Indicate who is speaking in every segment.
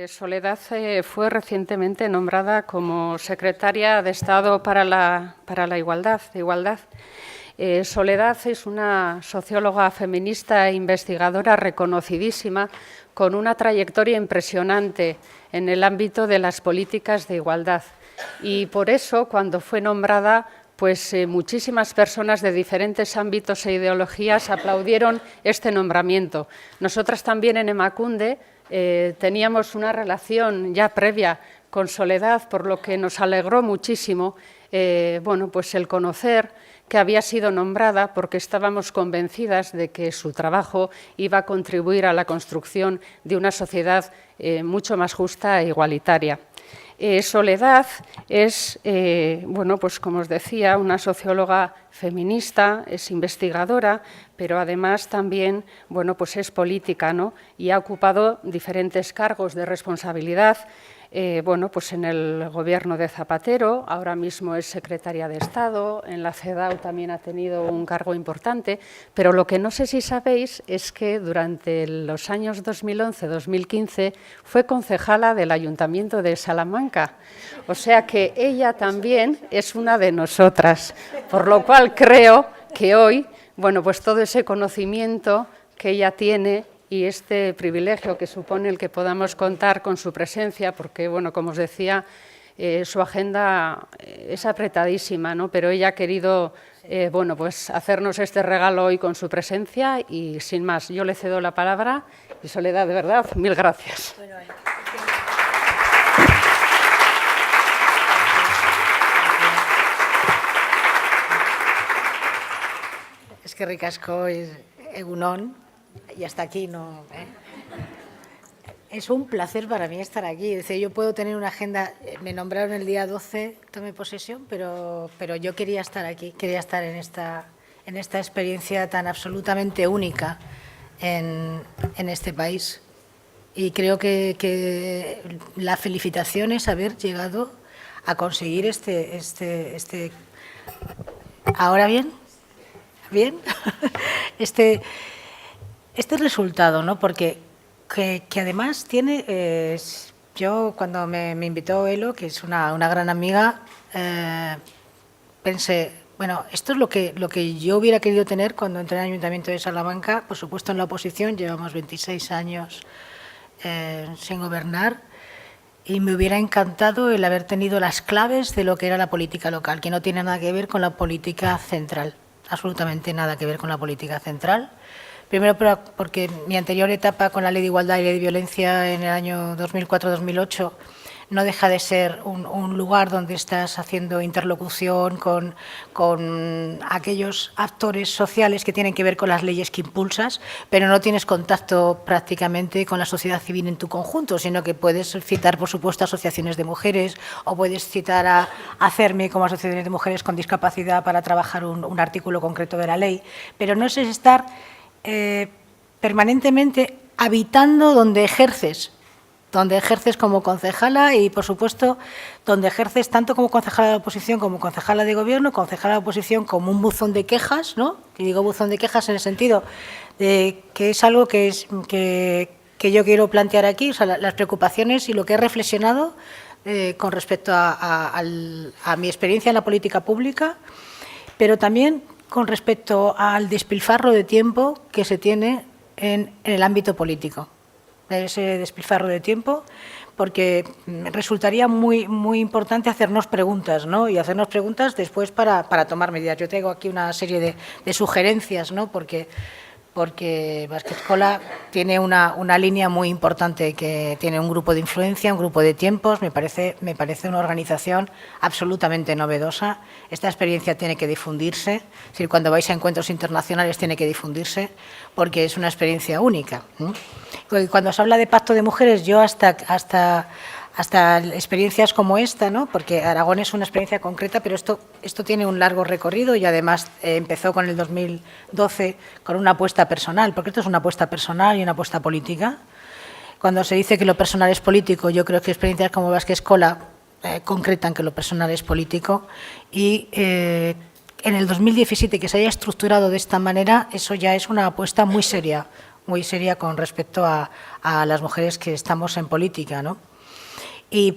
Speaker 1: Soledad fue recientemente nombrada como secretaria de Estado para la igualdad. Soledad es una socióloga feminista e investigadora reconocidísima, con una trayectoria impresionante en el ámbito de las políticas de igualdad. Y por eso, cuando fue nombrada, muchísimas personas de diferentes ámbitos e ideologías aplaudieron este nombramiento. Nosotras también en Emakunde teníamos una relación ya previa con Soledad, por lo que nos alegró muchísimo el conocer que había sido nombrada, porque estábamos convencidas de que su trabajo iba a contribuir a la construcción de una sociedad mucho más justa e igualitaria. Soledad es, como os decía, una socióloga feminista, es investigadora, pero además también es política, ¿no? Y ha ocupado diferentes cargos de responsabilidad en el Gobierno de Zapatero. Ahora mismo es secretaria de Estado, en la CEDAW también ha tenido un cargo importante, pero lo que no sé si sabéis es que durante los años 2011-2015 fue concejala del Ayuntamiento de Salamanca, o sea que ella también es una de nosotras, por lo cual creo que hoy, todo ese conocimiento que ella tiene y este privilegio que supone el que podamos contar con su presencia, porque, como os decía, su agenda es apretadísima, ¿no? Pero ella ha querido hacernos este regalo hoy con su presencia y, sin más, yo le cedo la palabra. Y Soledad, de verdad, mil gracias.
Speaker 2: Es que ricasco es egunon. Y hasta aquí no. Es un placer para mí estar aquí. Es decir, yo puedo tener una agenda. Me nombraron el día 12, tomé posesión, pero yo quería estar aquí, quería estar en esta experiencia tan absolutamente única en este país. Y creo que la felicitación es haber llegado a conseguir este. ¿Ahora bien? ¿Bien? Este resultado, ¿no? Porque que además tiene, yo cuando me invitó Elo, que es una gran amiga, pensé, esto es lo que yo hubiera querido tener cuando entré en el Ayuntamiento de Salamanca. Por supuesto, en la oposición, llevamos 26 años sin gobernar, y me hubiera encantado el haber tenido las claves de lo que era la política local, que no tiene nada que ver con la política central, absolutamente nada que ver con la política central. Primero porque mi anterior etapa con la Ley de Igualdad y Ley de Violencia en el año 2004-2008 no deja de ser un lugar donde estás haciendo interlocución con aquellos actores sociales que tienen que ver con las leyes que impulsas, pero no tienes contacto prácticamente con la sociedad civil en tu conjunto, sino que puedes citar, por supuesto, asociaciones de mujeres, o puedes citar a Hacerme como asociaciones de mujeres con discapacidad para trabajar un artículo concreto de la ley, pero no es estar permanentemente habitando donde ejerces como concejala y, por supuesto, donde ejerces tanto como concejala de oposición como concejala de gobierno, concejala de oposición como un buzón de quejas, ¿no? Y digo buzón de quejas en el sentido de que es algo que yo quiero plantear aquí, o sea, las preocupaciones y lo que he reflexionado con respecto a mi experiencia en la política pública, pero también con respecto al despilfarro de tiempo que se tiene en el ámbito político. Ese despilfarro de tiempo, porque resultaría muy importante hacernos preguntas, ¿no? Y hacernos preguntas después para tomar medidas. Yo tengo aquí una serie de sugerencias, ¿no? Porque Basque Escola tiene una línea muy importante, que tiene un grupo de influencia, un grupo de tiempos. Me parece una organización absolutamente novedosa. Esta experiencia tiene que difundirse. Es decir, cuando vais a encuentros internacionales tiene que difundirse, porque es una experiencia única. Cuando se habla de pacto de mujeres, yo hasta experiencias como esta, ¿no? Porque Aragón es una experiencia concreta, pero esto tiene un largo recorrido, y además empezó con el 2012 con una apuesta personal, porque esto es una apuesta personal y una apuesta política. Cuando se dice que lo personal es político, yo creo que experiencias como Basque Escola concretan que lo personal es político, y en el 2017 que se haya estructurado de esta manera, eso ya es una apuesta muy seria, muy seria con respecto a las mujeres que estamos en política, ¿no? Y,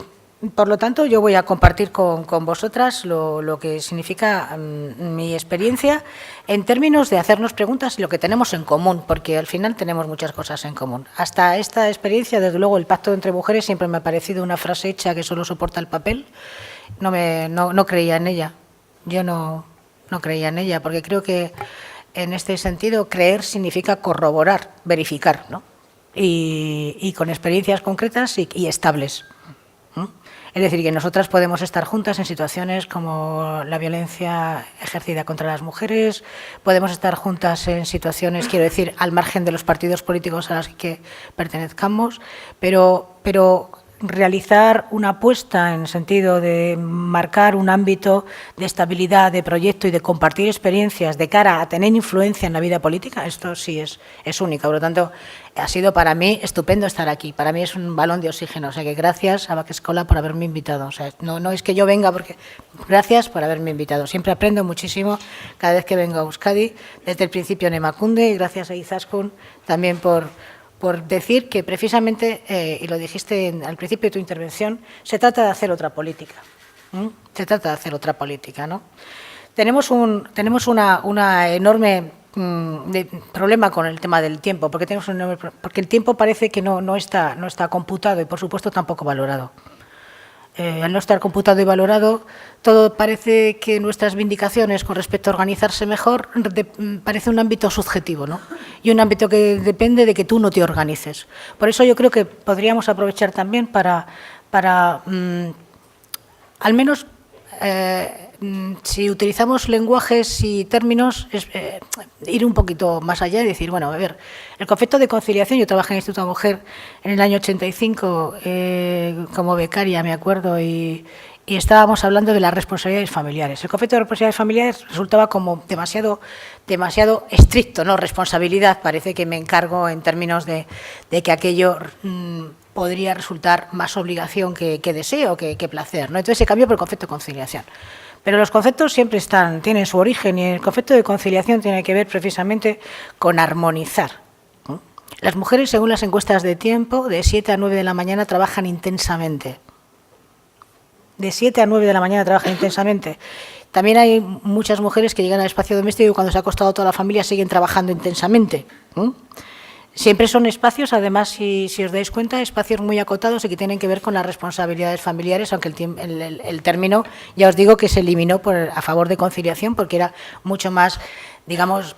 Speaker 2: por lo tanto, yo voy a compartir con vosotras lo que significa mi experiencia en términos de hacernos preguntas y lo que tenemos en común, porque al final tenemos muchas cosas en común. Hasta esta experiencia, desde luego, el pacto entre mujeres siempre me ha parecido una frase hecha que solo soporta el papel. No creía en ella. Yo no creía en ella, porque creo que en este sentido creer significa corroborar, verificar, ¿no? Y con experiencias concretas y estables. Es decir, que nosotras podemos estar juntas en situaciones como la violencia ejercida contra las mujeres, podemos estar juntas en situaciones, quiero decir, al margen de los partidos políticos a los que pertenezcamos, pero realizar una apuesta en el sentido de marcar un ámbito de estabilidad, de proyecto y de compartir experiencias de cara a tener influencia en la vida política, esto sí es único. Por lo tanto, ha sido para mí estupendo estar aquí. Para mí es un balón de oxígeno. O sea que gracias a Baquescola por haberme invitado. O sea, no es que yo venga, porque gracias por haberme invitado. Siempre aprendo muchísimo cada vez que vengo a Euskadi, desde el principio en Emakunde, y gracias a Izaskun también por decir que precisamente, y lo dijiste al principio de tu intervención, se trata de hacer otra política. Se trata de hacer otra política, ¿no? Tenemos una enorme problema con el tema del tiempo, porque el tiempo parece que no está computado y, por supuesto, tampoco valorado. Al no estar computado y valorado, todo parece que nuestras vindicaciones con respecto a organizarse mejor parece un ámbito subjetivo, ¿no? Y un ámbito que depende de que tú no te organices. Por eso yo creo que podríamos aprovechar también para al menos, si utilizamos lenguajes y términos, ir un poquito más allá y decir, bueno, a ver, el concepto de conciliación, yo trabajé en el Instituto de Mujer en el año 85 como becaria, me acuerdo, y estábamos hablando de las responsabilidades familiares. El concepto de responsabilidades familiares resultaba como demasiado estricto, ¿no? Responsabilidad, parece que me encargo en términos de que aquello podría resultar más obligación que deseo, que placer, ¿no? Entonces se cambió por el concepto de conciliación. Pero los conceptos siempre tienen su origen, y el concepto de conciliación tiene que ver precisamente con armonizar. Las mujeres, según las encuestas de tiempo, de 7 a 9 de la mañana trabajan intensamente. De 7 a 9 de la mañana trabajan intensamente. También hay muchas mujeres que llegan al espacio doméstico y cuando se ha acostado toda la familia siguen trabajando intensamente. Siempre son espacios, además, si os dais cuenta, espacios muy acotados y que tienen que ver con las responsabilidades familiares, aunque el término, ya os digo, que se eliminó a favor de conciliación, porque era mucho más, digamos,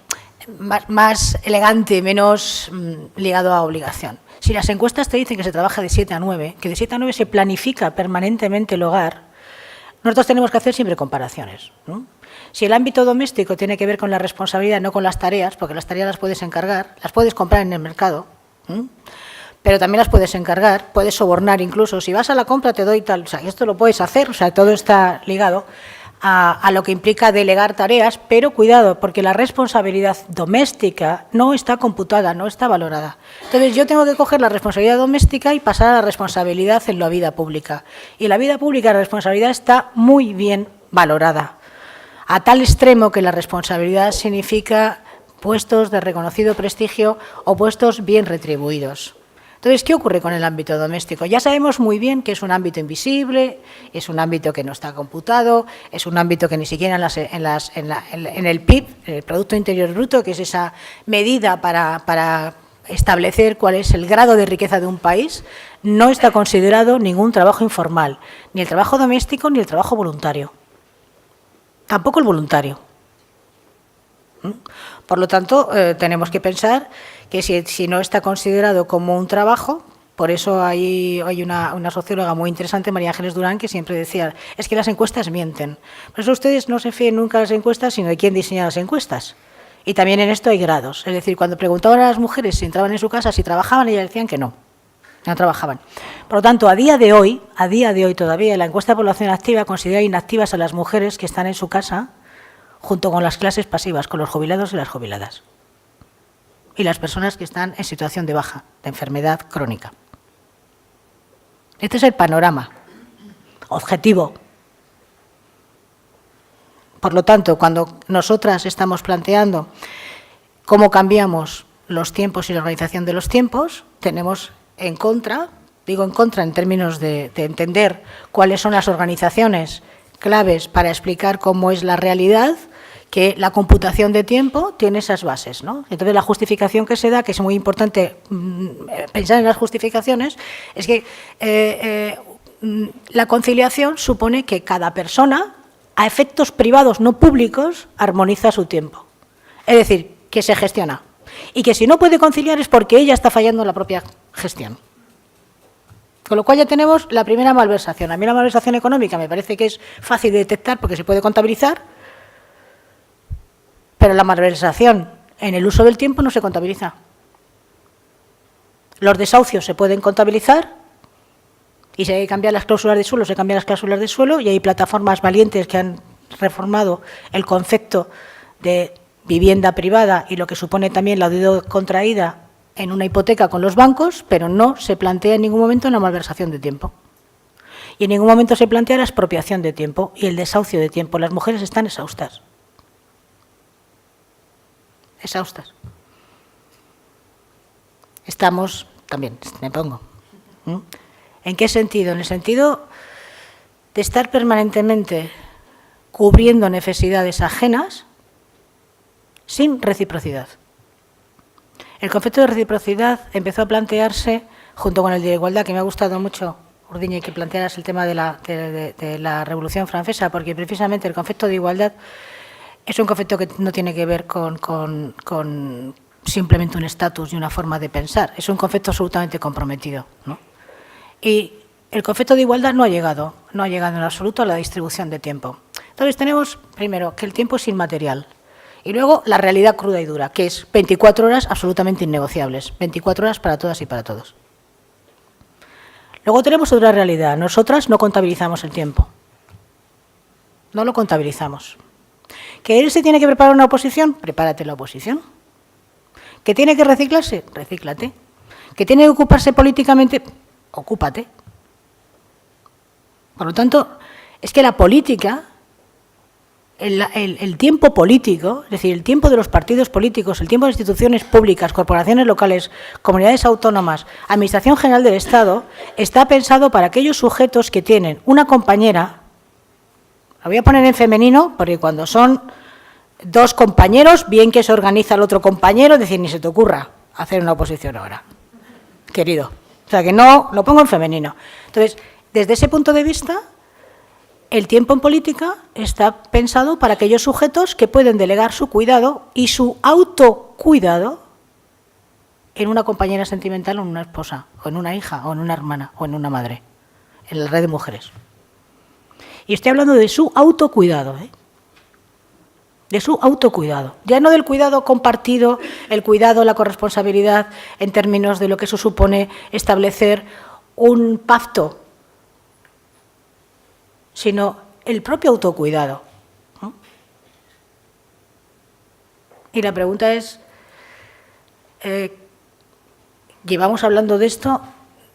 Speaker 2: más elegante, menos ligado a obligación. Si las encuestas te dicen que se trabaja de 7 a 9, que de 7 a 9 se planifica permanentemente el hogar, nosotros tenemos que hacer siempre comparaciones, ¿no? Si el ámbito doméstico tiene que ver con la responsabilidad, no con las tareas, porque las tareas las puedes encargar, las puedes comprar en el mercado, pero también las puedes encargar, puedes sobornar incluso. Si vas a la compra te doy tal, o sea, esto lo puedes hacer, o sea, todo está ligado a lo que implica delegar tareas, pero cuidado, porque la responsabilidad doméstica no está computada, no está valorada. Entonces yo tengo que coger la responsabilidad doméstica y pasar a la responsabilidad en la vida pública. Y en la vida pública la responsabilidad está muy bien valorada, a tal extremo que la responsabilidad significa puestos de reconocido prestigio o puestos bien retribuidos. Entonces, ¿qué ocurre con el ámbito doméstico? Ya sabemos muy bien que es un ámbito invisible, es un ámbito que no está computado, es un ámbito que ni siquiera en el PIB, el Producto Interior Bruto, que es esa medida para establecer cuál es el grado de riqueza de un país, no está considerado ningún trabajo informal, ni el trabajo doméstico ni el trabajo voluntario. Tampoco el voluntario. Por lo tanto, tenemos que pensar que si no está considerado como un trabajo, por eso hay una socióloga muy interesante, María Ángeles Durán, que siempre decía, es que las encuestas mienten. Por eso ustedes no se fíen nunca de las encuestas, sino de quién diseña las encuestas. Y también en esto hay grados. Es decir, cuando preguntaban a las mujeres si entraban en su casa, si trabajaban, ellas decían que no trabajaban. Por lo tanto, a día de hoy todavía, la encuesta de población activa considera inactivas a las mujeres que están en su casa, junto con las clases pasivas, con los jubilados y las jubiladas, y las personas que están en situación de baja, de enfermedad crónica. Este es el panorama objetivo. Por lo tanto, cuando nosotras estamos planteando cómo cambiamos los tiempos y la organización de los tiempos, tenemos en contra, digo en contra en términos de entender cuáles son las organizaciones claves para explicar cómo es la realidad, que la computación de tiempo tiene esas bases, ¿no? Entonces, la justificación que se da, que es muy importante pensar en las justificaciones, es que la conciliación supone que cada persona, a efectos privados no públicos, armoniza su tiempo. Es decir, que se gestiona. Y que si no puede conciliar es porque ella está fallando en la propia gestión. Con lo cual ya tenemos la primera malversación. A mí la malversación económica me parece que es fácil de detectar porque se puede contabilizar, pero la malversación en el uso del tiempo no se contabiliza. Los desahucios se pueden contabilizar y si hay que cambiar las cláusulas de suelo, se cambian las cláusulas de suelo y hay plataformas valientes que han reformado el concepto de vivienda privada y lo que supone también la deuda contraída en una hipoteca con los bancos, pero no se plantea en ningún momento una malversación de tiempo. Y en ningún momento se plantea la expropiación de tiempo y el desahucio de tiempo. Las mujeres están exhaustas. Exhaustas. Estamos, también me pongo. ¿En qué sentido? En el sentido de estar permanentemente cubriendo necesidades ajenas sin reciprocidad. El concepto de reciprocidad empezó a plantearse junto con el de igualdad, que me ha gustado mucho, Urdiñe, que plantearas el tema de la Revolución Francesa, porque precisamente el concepto de igualdad es un concepto que no tiene que ver con simplemente un estatus y una forma de pensar, es un concepto absolutamente comprometido, ¿no? Y el concepto de igualdad no ha llegado en absoluto a la distribución de tiempo. Entonces tenemos, primero, que el tiempo es inmaterial. Y luego la realidad cruda y dura, que es 24 horas absolutamente innegociables, 24 horas para todas y para todos. Luego tenemos otra realidad, nosotras no contabilizamos el tiempo, no lo contabilizamos. ¿Que él se tiene que preparar una oposición? Prepárate la oposición. ¿Que tiene que reciclarse? Recíclate. ¿Que tiene que ocuparse políticamente? Ocúpate. Por lo tanto, es que la política, el tiempo político, es decir, el tiempo de los partidos políticos, el tiempo de instituciones públicas, corporaciones locales, comunidades autónomas, Administración General del Estado, está pensado para aquellos sujetos que tienen una compañera, la voy a poner en femenino, porque cuando son dos compañeros, bien que se organiza el otro compañero, es decir, ni se te ocurra hacer una oposición ahora, querido. O sea, que no, lo pongo en femenino. Entonces, desde ese punto de vista, el tiempo en política está pensado para aquellos sujetos que pueden delegar su cuidado y su autocuidado en una compañera sentimental o en una esposa, o en una hija, o en una hermana, o en una madre, en la red de mujeres. Y estoy hablando de su autocuidado, de su autocuidado. Ya no del cuidado compartido, el cuidado, la corresponsabilidad, en términos de lo que eso supone establecer un pacto, sino el propio autocuidado, ¿no? Y la pregunta es, llevamos hablando de esto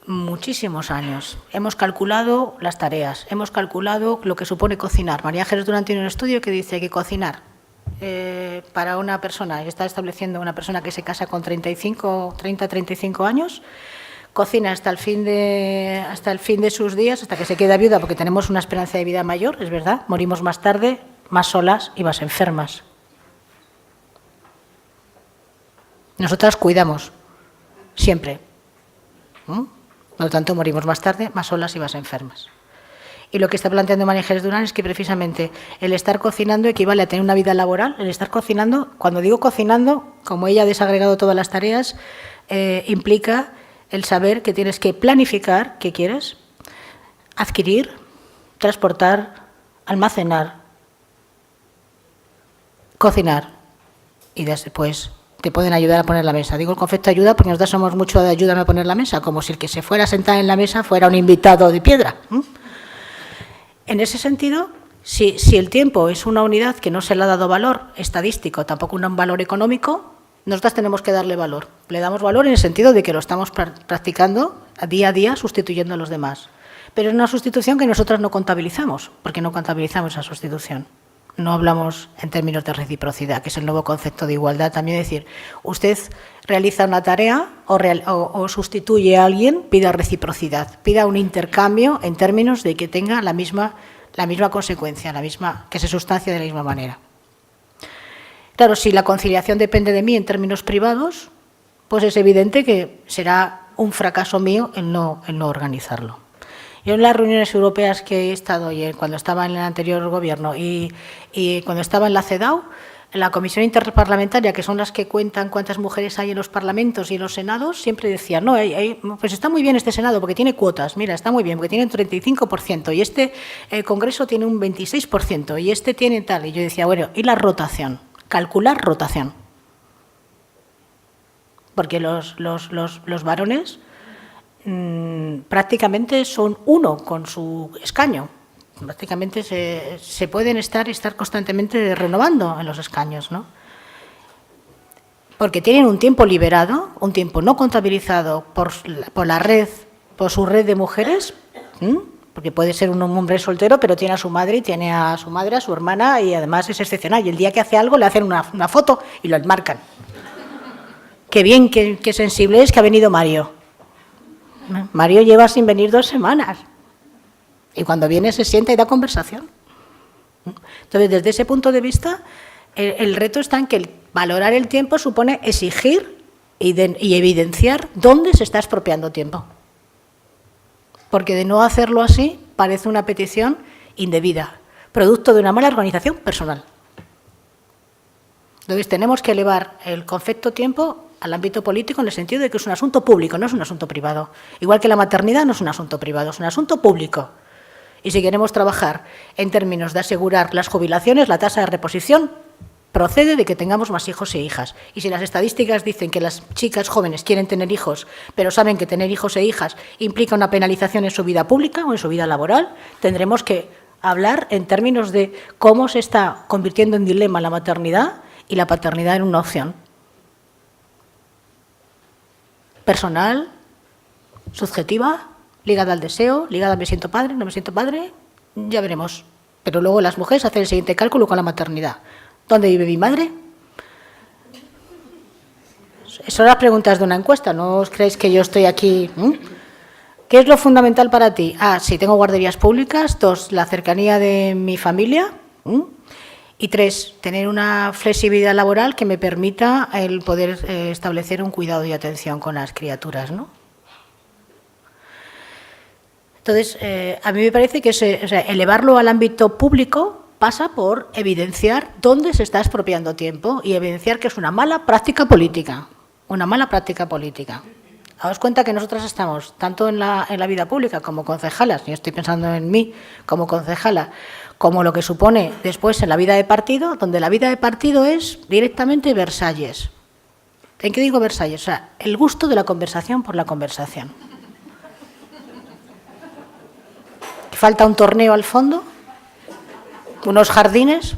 Speaker 2: muchísimos años. Hemos calculado las tareas, hemos calculado lo que supone cocinar. María Ángeles Durán tiene un estudio que dice que cocinar para una persona, que está estableciendo una persona que se casa con 30-35 años, cocina hasta el fin de sus días, hasta que se queda viuda, porque tenemos una esperanza de vida mayor, es verdad, morimos más tarde, más solas y más enfermas. Nosotras cuidamos, siempre. Por lo tanto, morimos más tarde, más solas y más enfermas. Y lo que está planteando María Ángeles Durán es que precisamente el estar cocinando equivale a tener una vida laboral. El estar cocinando, cuando digo cocinando, como ella ha desagregado todas las tareas, implica el saber que tienes que planificar qué quieres, adquirir, transportar, almacenar, cocinar y después te pueden ayudar a poner la mesa. Digo el concepto de ayuda porque nosotros somos mucho de ayuda a poner la mesa, como si el que se fuera a sentar en la mesa fuera un invitado de piedra. En ese sentido, si el tiempo es una unidad que no se le ha dado valor estadístico, tampoco un valor económico, nosotras tenemos que darle valor. Le damos valor en el sentido de que lo estamos practicando día a día, sustituyendo a los demás. Pero es una sustitución que nosotras no contabilizamos, porque no contabilizamos esa sustitución. no hablamos en términos de reciprocidad, que es el nuevo concepto de igualdad. También decir, usted realiza una tarea o sustituye a alguien, pida reciprocidad, pida un intercambio en términos de que tenga la misma consecuencia, que se sustancie de la misma manera. Claro, si la conciliación depende de mí en términos privados, pues es evidente que será un fracaso mío el no organizarlo. Yo en las reuniones europeas que he estado, y cuando estaba en el anterior gobierno y cuando estaba en la CEDAW, en la Comisión Interparlamentaria, que son las que cuentan cuántas mujeres hay en los parlamentos y en los senados, siempre decían, no, pues está muy bien este senado porque tiene cuotas, mira, está muy bien porque tiene un 35%, y este congreso tiene un 26%, y este tiene tal. Y yo decía, bueno, ¿y la rotación? Calcular rotación. Porque los varones prácticamente son uno con su escaño. Prácticamente se pueden estar constantemente renovando en los escaños, ¿no? Porque tienen un tiempo liberado, un tiempo no contabilizado por su red de mujeres, porque puede ser un hombre soltero, pero tiene a su madre, a su hermana, y además es excepcional. Y el día que hace algo le hacen una foto y lo enmarcan. Qué bien, qué sensible es que ha venido Mario. Mario lleva sin venir 2 semanas. Y cuando viene se sienta y da conversación. Entonces, desde ese punto de vista, el reto está en que valorar el tiempo supone exigir y evidenciar dónde se está expropiando tiempo. Porque de no hacerlo así, parece una petición indebida, producto de una mala organización personal. Entonces, tenemos que elevar el concepto tiempo al ámbito político en el sentido de que es un asunto público, no es un asunto privado. Igual que la maternidad no es un asunto privado, es un asunto público. Y si queremos trabajar en términos de asegurar las jubilaciones, la tasa de reposición procede de que tengamos más hijos e hijas. Y si las estadísticas dicen que las chicas jóvenes quieren tener hijos, pero saben que tener hijos e hijas implica una penalización en su vida pública o en su vida laboral, tendremos que hablar en términos de cómo se está convirtiendo en dilema la maternidad y la paternidad en una opción personal, subjetiva, ligada al deseo, ligada a me siento padre, no me siento padre, ya veremos. Pero luego las mujeres hacen el siguiente cálculo con la maternidad. ¿Dónde vive mi madre? Son las preguntas de una encuesta, no os creéis que yo estoy aquí. ¿Qué es lo fundamental para ti? Sí, tengo guarderías públicas. 2, la cercanía de mi familia. Y 3, tener una flexibilidad laboral que me permita el poder establecer un cuidado y atención con las criaturas, ¿no? Entonces, a mí me parece que elevarlo al ámbito público pasa por evidenciar dónde se está expropiando tiempo y evidenciar que es una mala práctica política. Una mala práctica política. Daos cuenta que nosotras estamos, tanto en la vida pública como concejalas, yo estoy pensando en mí como concejala, como lo que supone después en la vida de partido, donde la vida de partido es directamente Versalles. ¿En qué digo Versalles? O sea, el gusto de la conversación por la conversación. Falta un torneo al fondo, unos jardines.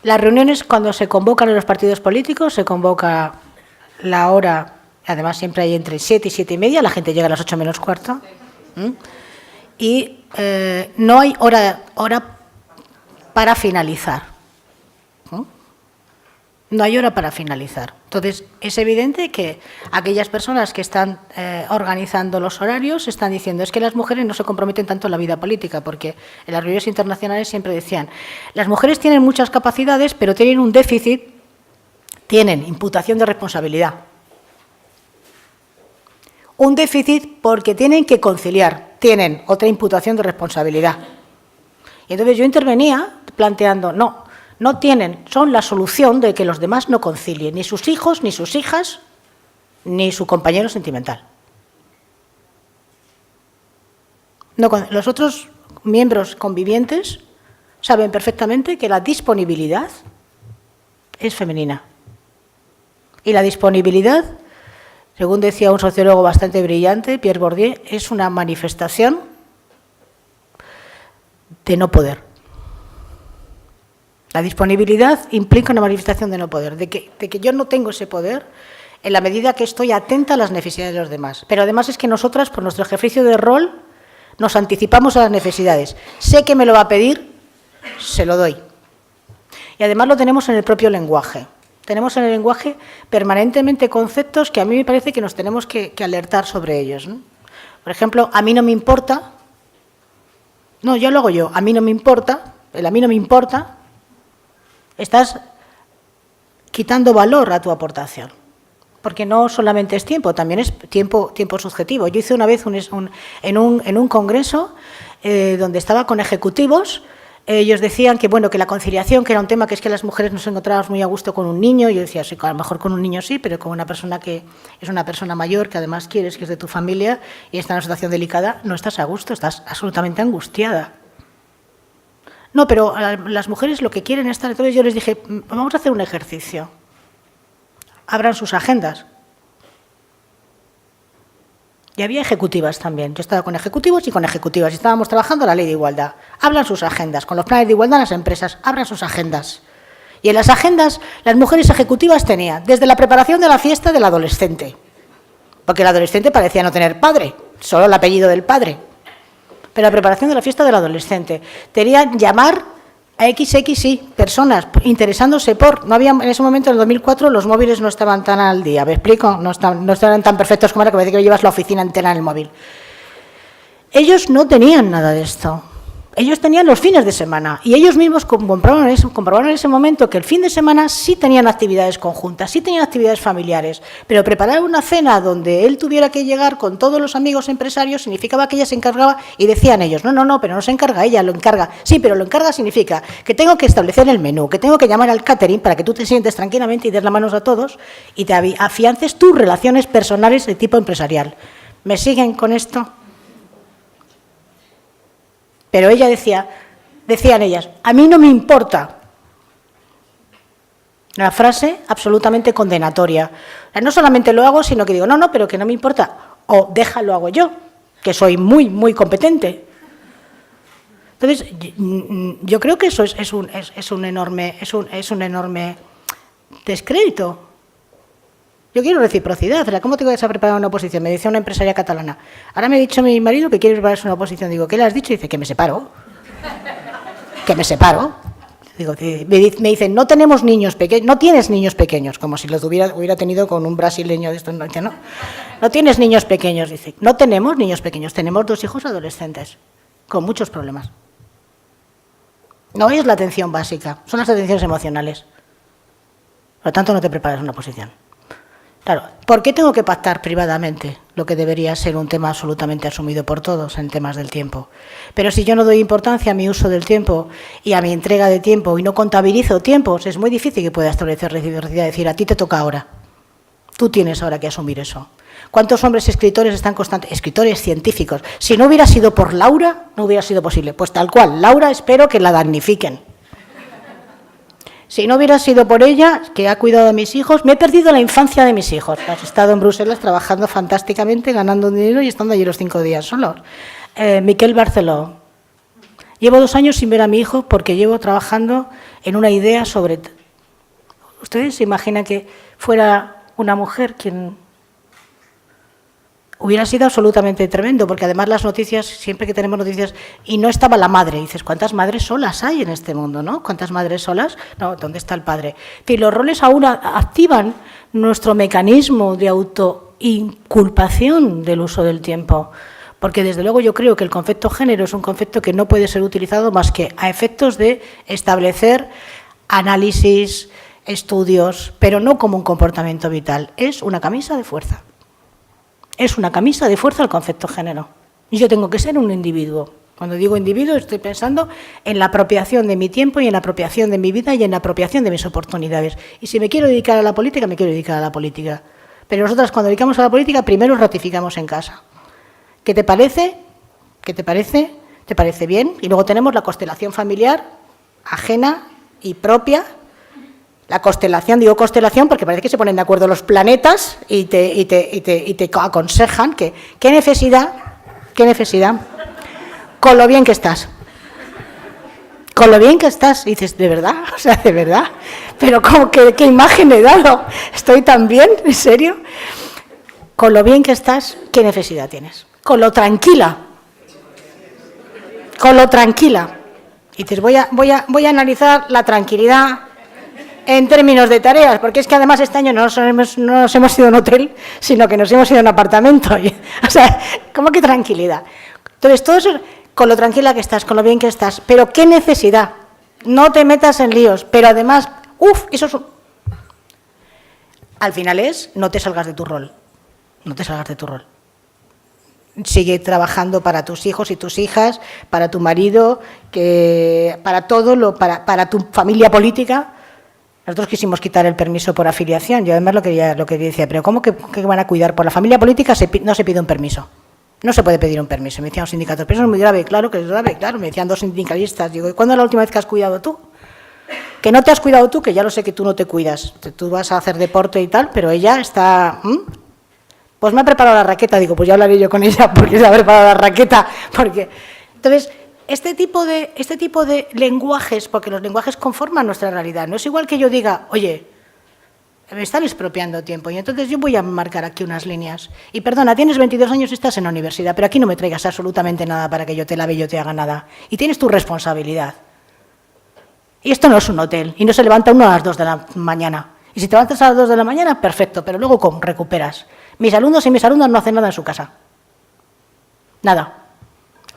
Speaker 2: Las reuniones, cuando se convocan en los partidos políticos, se convoca la hora, además siempre hay entre 7 y 7 y media, la gente llega a las 8 menos cuarto. Y no hay hora para finalizar. No hay hora para finalizar. Entonces, es evidente que aquellas personas que están organizando los horarios están diciendo es que las mujeres no se comprometen tanto en la vida política, porque en las reuniones internacionales siempre decían las mujeres tienen muchas capacidades, pero tienen un déficit, tienen imputación de responsabilidad. Un déficit porque tienen que conciliar, tienen otra imputación de responsabilidad. Y entonces yo intervenía planteando, no tienen, son la solución de que los demás no concilien, ni sus hijos, ni sus hijas, ni su compañero sentimental. Los otros miembros convivientes saben perfectamente que la disponibilidad es femenina. Y la disponibilidad, según decía un sociólogo bastante brillante, Pierre Bourdieu, es una manifestación de no poder. La disponibilidad implica una manifestación de no poder, de que yo no tengo ese poder en la medida que estoy atenta a las necesidades de los demás. Pero además es que nosotras, por nuestro ejercicio de rol, nos anticipamos a las necesidades. Sé que me lo va a pedir, se lo doy. Y además lo tenemos en el propio lenguaje. Tenemos en el lenguaje permanentemente conceptos que a mí me parece que nos tenemos que alertar sobre ellos, ¿no? Por ejemplo, a mí no me importa, no, yo lo hago yo, a mí no me importa, el a mí no me importa, estás quitando valor a tu aportación. Porque no solamente es tiempo, también es tiempo subjetivo. Yo hice una vez en un congreso donde estaba con ejecutivos. Ellos decían que, bueno, que la conciliación, que era un tema que es que las mujeres nos encontrábamos muy a gusto con un niño. Yo decía, sí, a lo mejor con un niño sí, pero con una persona que es una persona mayor, que además quieres, que es de tu familia y está en una situación delicada, no estás a gusto, estás absolutamente angustiada. No, pero las mujeres lo que quieren es estar. Entonces yo les dije, vamos a hacer un ejercicio. Abran sus agendas. Y había ejecutivas también. Yo estaba con ejecutivos y con ejecutivas. Y estábamos trabajando la ley de igualdad. Abran sus agendas. Con los planes de igualdad las empresas, abran sus agendas. Y en las agendas las mujeres ejecutivas tenían desde la preparación de la fiesta del adolescente. Porque el adolescente parecía no tener padre, solo el apellido del padre. Pero la preparación de la fiesta del adolescente. Tenían llamar a XXI personas interesándose por. No había en ese momento, en el 2004, los móviles no estaban tan al día. ¿Me explico? No estaban tan perfectos como ahora, que me parece que llevas la oficina entera en el móvil. Ellos no tenían nada de esto. Ellos tenían los fines de semana y ellos mismos comprobaron en ese momento que el fin de semana sí tenían actividades conjuntas, sí tenían actividades familiares, pero preparar una cena donde él tuviera que llegar con todos los amigos empresarios significaba que ella se encargaba y decían ellos, no, pero no se encarga ella, lo encarga. Sí, pero lo encarga significa que tengo que establecer el menú, que tengo que llamar al catering para que tú te sientes tranquilamente y des las manos a todos y te afiances tus relaciones personales de tipo empresarial. ¿Me siguen con esto? Pero ella decían ellas, a mí no me importa. Una frase absolutamente condenatoria. No solamente lo hago, sino que digo, no, pero que no me importa. O déjalo hago yo, que soy muy, muy competente. Entonces, yo creo que eso es un enorme descrédito. Yo quiero reciprocidad. ¿Cómo tengo que estar preparada una oposición? Me decía una empresaria catalana. Ahora me ha dicho mi marido que quiere prepararse una oposición. Digo, ¿qué le has dicho? Dice, que me separo. Que me separo. Digo, me dicen, no tenemos niños pequeños, no tienes niños pequeños, como si los hubiera tenido con un brasileño de estos. No tienes niños pequeños. Dice, no tenemos niños pequeños, tenemos 2 hijos adolescentes, con muchos problemas. No es la atención básica, son las atenciones emocionales. Por lo tanto, no te preparas una oposición. Claro, ¿por qué tengo que pactar privadamente lo que debería ser un tema absolutamente asumido por todos en temas del tiempo? Pero si yo no doy importancia a mi uso del tiempo y a mi entrega de tiempo y no contabilizo tiempos, es muy difícil que pueda establecer reciprocidad, decir, a ti te toca ahora. Tú tienes ahora que asumir eso. ¿Cuántos hombres escritores están constantes? Escritores científicos. Si no hubiera sido por Laura, no hubiera sido posible. Pues tal cual, Laura espero que la damnifiquen. Si no hubiera sido por ella, que ha cuidado de mis hijos, me he perdido la infancia de mis hijos. He estado en Bruselas trabajando fantásticamente, ganando dinero y estando allí los 5 días solos. Miquel Barceló. Llevo 2 años sin ver a mi hijo porque llevo trabajando en una idea sobre. ¿Ustedes se imaginan que fuera una mujer quien hubiera sido absolutamente tremendo? Porque además las noticias, siempre que tenemos noticias, y no estaba la madre, dices, ¿cuántas madres solas hay en este mundo, no? ¿Cuántas madres solas? No, ¿dónde está el padre? Y los roles aún activan nuestro mecanismo de autoinculpación del uso del tiempo. Porque desde luego yo creo que el concepto género es un concepto que no puede ser utilizado más que a efectos de establecer análisis, estudios, pero no como un comportamiento vital. Es una camisa de fuerza. Es una camisa de fuerza el concepto género. Y yo tengo que ser un individuo. Cuando digo individuo estoy pensando en la apropiación de mi tiempo y en la apropiación de mi vida y en la apropiación de mis oportunidades. Y si me quiero dedicar a la política, me quiero dedicar a la política. Pero nosotras cuando dedicamos a la política, primero ratificamos en casa. ¿Qué te parece? ¿Qué te parece? ¿Te parece bien? Y luego tenemos la constelación familiar, ajena y propia. La constelación, digo constelación porque parece que se ponen de acuerdo los planetas y te aconsejan que qué necesidad, con lo bien que estás. Con lo bien que estás, y dices, ¿de verdad? O sea, ¿de verdad? Pero ¿cómo, qué imagen he dado? ¿Estoy tan bien? ¿En serio? Con lo bien que estás, ¿qué necesidad tienes? Con lo tranquila con lo tranquila. Y dices, voy a analizar la tranquilidad en términos de tareas, porque es que además este año no nos hemos ido a un hotel, sino que nos hemos ido a un apartamento. O sea, ¿cómo que tranquilidad? Entonces, todo eso, con lo tranquila que estás, con lo bien que estás, pero ¿qué necesidad? No te metas en líos, pero además, eso es... Al final no te salgas de tu rol, no te salgas de tu rol. Sigue trabajando para tus hijos y tus hijas, para tu marido, para todo, para tu familia política. Nosotros quisimos quitar el permiso por afiliación. Yo además lo que decía, pero ¿cómo que van a cuidar? Por la familia política no se pide un permiso. No se puede pedir un permiso. Me decían los sindicatos, pero eso es muy grave. Claro que es grave, claro. Me decían dos sindicalistas. Digo, ¿y cuándo es la última vez que has cuidado tú? Que no te has cuidado tú, que ya lo sé que tú no te cuidas. Tú vas a hacer deporte y tal, pero ella está... Pues me ha preparado la raqueta. Digo, pues ya hablaré yo con ella porque se ha preparado la raqueta. Entonces, este tipo de lenguajes, porque los lenguajes conforman nuestra realidad. No es igual que yo diga, oye, me están expropiando tiempo y entonces yo voy a marcar aquí unas líneas. Y perdona, tienes 22 años y estás en la universidad, pero aquí no me traigas absolutamente nada para que yo te lave y yo te haga nada. Y tienes tu responsabilidad. Y esto no es un hotel, y no se levanta uno a las 2 de la mañana. Y si te levantas a las 2 de la mañana, perfecto, pero luego recuperas. Mis alumnos y mis alumnas no hacen nada en su casa. Nada.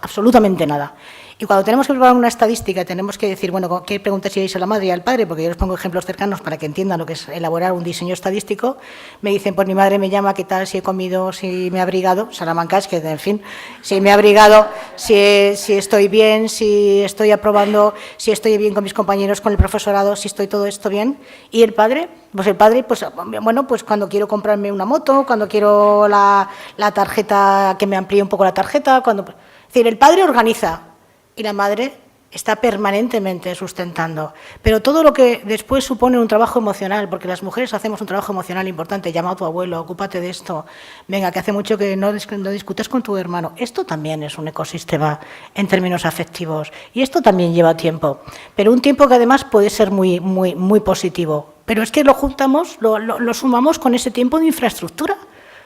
Speaker 2: Absolutamente nada. Y cuando tenemos que preparar una estadística, tenemos que decir, bueno, ¿qué preguntas iréis a la madre y al padre? Porque yo les pongo ejemplos cercanos para que entiendan lo que es elaborar un diseño estadístico. Me dicen, pues mi madre me llama, ¿qué tal? Si he comido, si me he abrigado. Salamanca es que, en fin, si me he abrigado, si estoy bien, si estoy aprobando, si estoy bien con mis compañeros, con el profesorado, si estoy todo esto bien. ¿Y el padre? Pues bueno, pues cuando quiero comprarme una moto, cuando quiero la tarjeta, que me amplíe un poco la tarjeta, Es decir, el padre organiza y la madre está permanentemente sustentando. Pero todo lo que después supone un trabajo emocional, porque las mujeres hacemos un trabajo emocional importante, llama a tu abuelo, ocúpate de esto, venga, que hace mucho que no discutes con tu hermano. Esto también es un ecosistema en términos afectivos y esto también lleva tiempo, pero un tiempo que además puede ser muy, muy, muy positivo. Pero es que lo juntamos, lo sumamos con ese tiempo de infraestructura,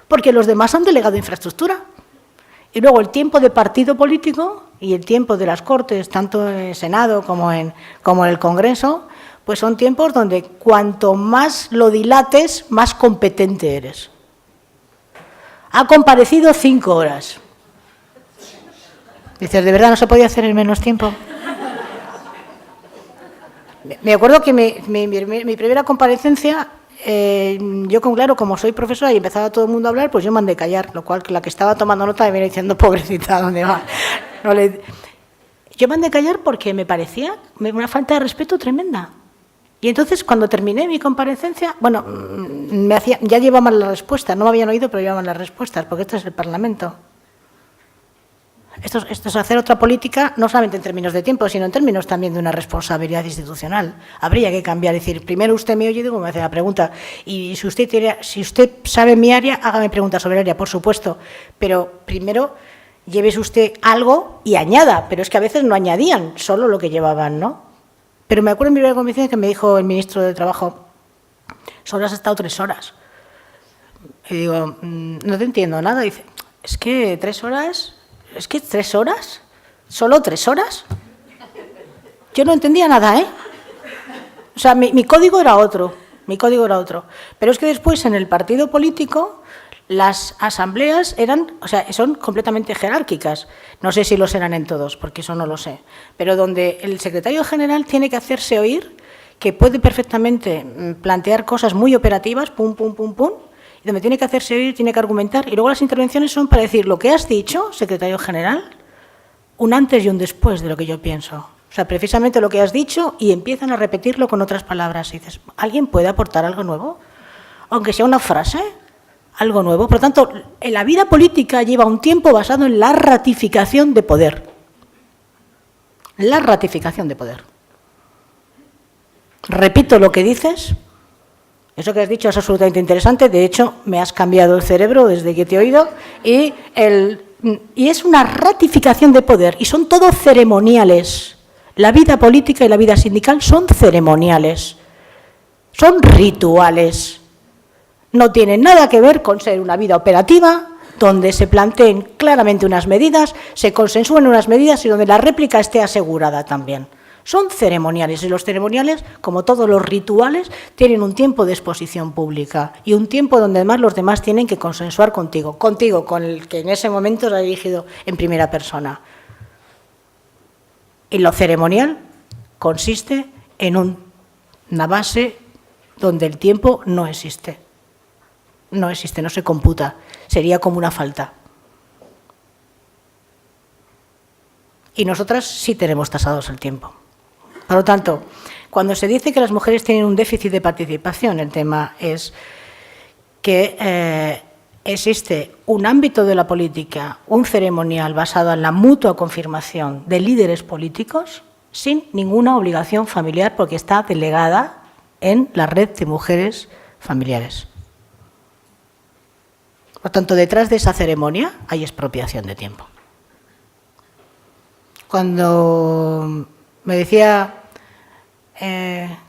Speaker 2: porque los demás han delegado infraestructura. Y luego el tiempo de partido político y el tiempo de las Cortes, tanto en el Senado como en el Congreso, pues son tiempos donde cuanto más lo dilates, más competente eres. Ha comparecido 5 horas. Dices, ¿de verdad no se podía hacer en menos tiempo? Me acuerdo que mi primera comparecencia... yo, claro, como soy profesora y empezaba todo el mundo a hablar, pues yo mandé callar, lo cual la que estaba tomando nota me viene diciendo, pobrecita, ¿dónde va? Yo mandé callar porque me parecía una falta de respeto tremenda. Y entonces, cuando terminé mi comparecencia, bueno, ya llevaban las respuestas, no me habían oído, pero llevaban las respuestas, porque esto es el Parlamento. Esto es hacer otra política, no solamente en términos de tiempo, sino en términos también de una responsabilidad institucional. Habría que cambiar, es decir, primero usted me oye y digo, me hace la pregunta. Y si usted sabe mi área, hágame preguntas sobre el área, por supuesto. Pero primero, llévese usted algo y añada. Pero es que a veces no añadían, solo lo que llevaban, ¿no? Pero me acuerdo en mi primera convención que me dijo el ministro de Trabajo, solo has estado 3 horas. Y digo, no te entiendo nada. Dice, es que 3 horas... ¿Es que 3 horas? ¿Solo 3 horas? Yo no entendía nada, ¿eh? O sea, mi código era otro, Pero es que después en el partido político las asambleas son completamente jerárquicas. No sé si lo serán en todos, porque eso no lo sé. Pero donde el secretario general tiene que hacerse oír, que puede perfectamente plantear cosas muy operativas, pum, pum, pum, pum, y donde tiene que hacerse oír, tiene que argumentar, y luego las intervenciones son para decir lo que has dicho, secretario general, un antes y un después de lo que yo pienso. O sea, precisamente lo que has dicho y empiezan a repetirlo con otras palabras. Y dices, ¿alguien puede aportar algo nuevo? Aunque sea una frase, algo nuevo. Por lo tanto, en la vida política lleva un tiempo basado en la ratificación de poder. La ratificación de poder. Repito lo que dices. Eso que has dicho es absolutamente interesante, de hecho, me has cambiado el cerebro desde que te he oído, y es una ratificación de poder, y son todo ceremoniales. La vida política y la vida sindical son ceremoniales, son rituales. No tienen nada que ver con ser una vida operativa, donde se planteen claramente unas medidas, se consensúen unas medidas y donde la réplica esté asegurada también. Son ceremoniales y los ceremoniales, como todos los rituales, tienen un tiempo de exposición pública y un tiempo donde además los demás tienen que consensuar contigo, con el que en ese momento se ha dirigido en primera persona. Y lo ceremonial consiste en una base donde el tiempo no existe. No existe, no se computa. Sería como una falta. Y nosotras sí tenemos tasados el tiempo. Por lo tanto, cuando se dice que las mujeres tienen un déficit de participación, el tema es que existe un ámbito de la política, un ceremonial basado en la mutua confirmación de líderes políticos sin ninguna obligación familiar porque está delegada en la red de mujeres familiares. Por lo tanto, detrás de esa ceremonia hay expropiación de tiempo. Cuando me decía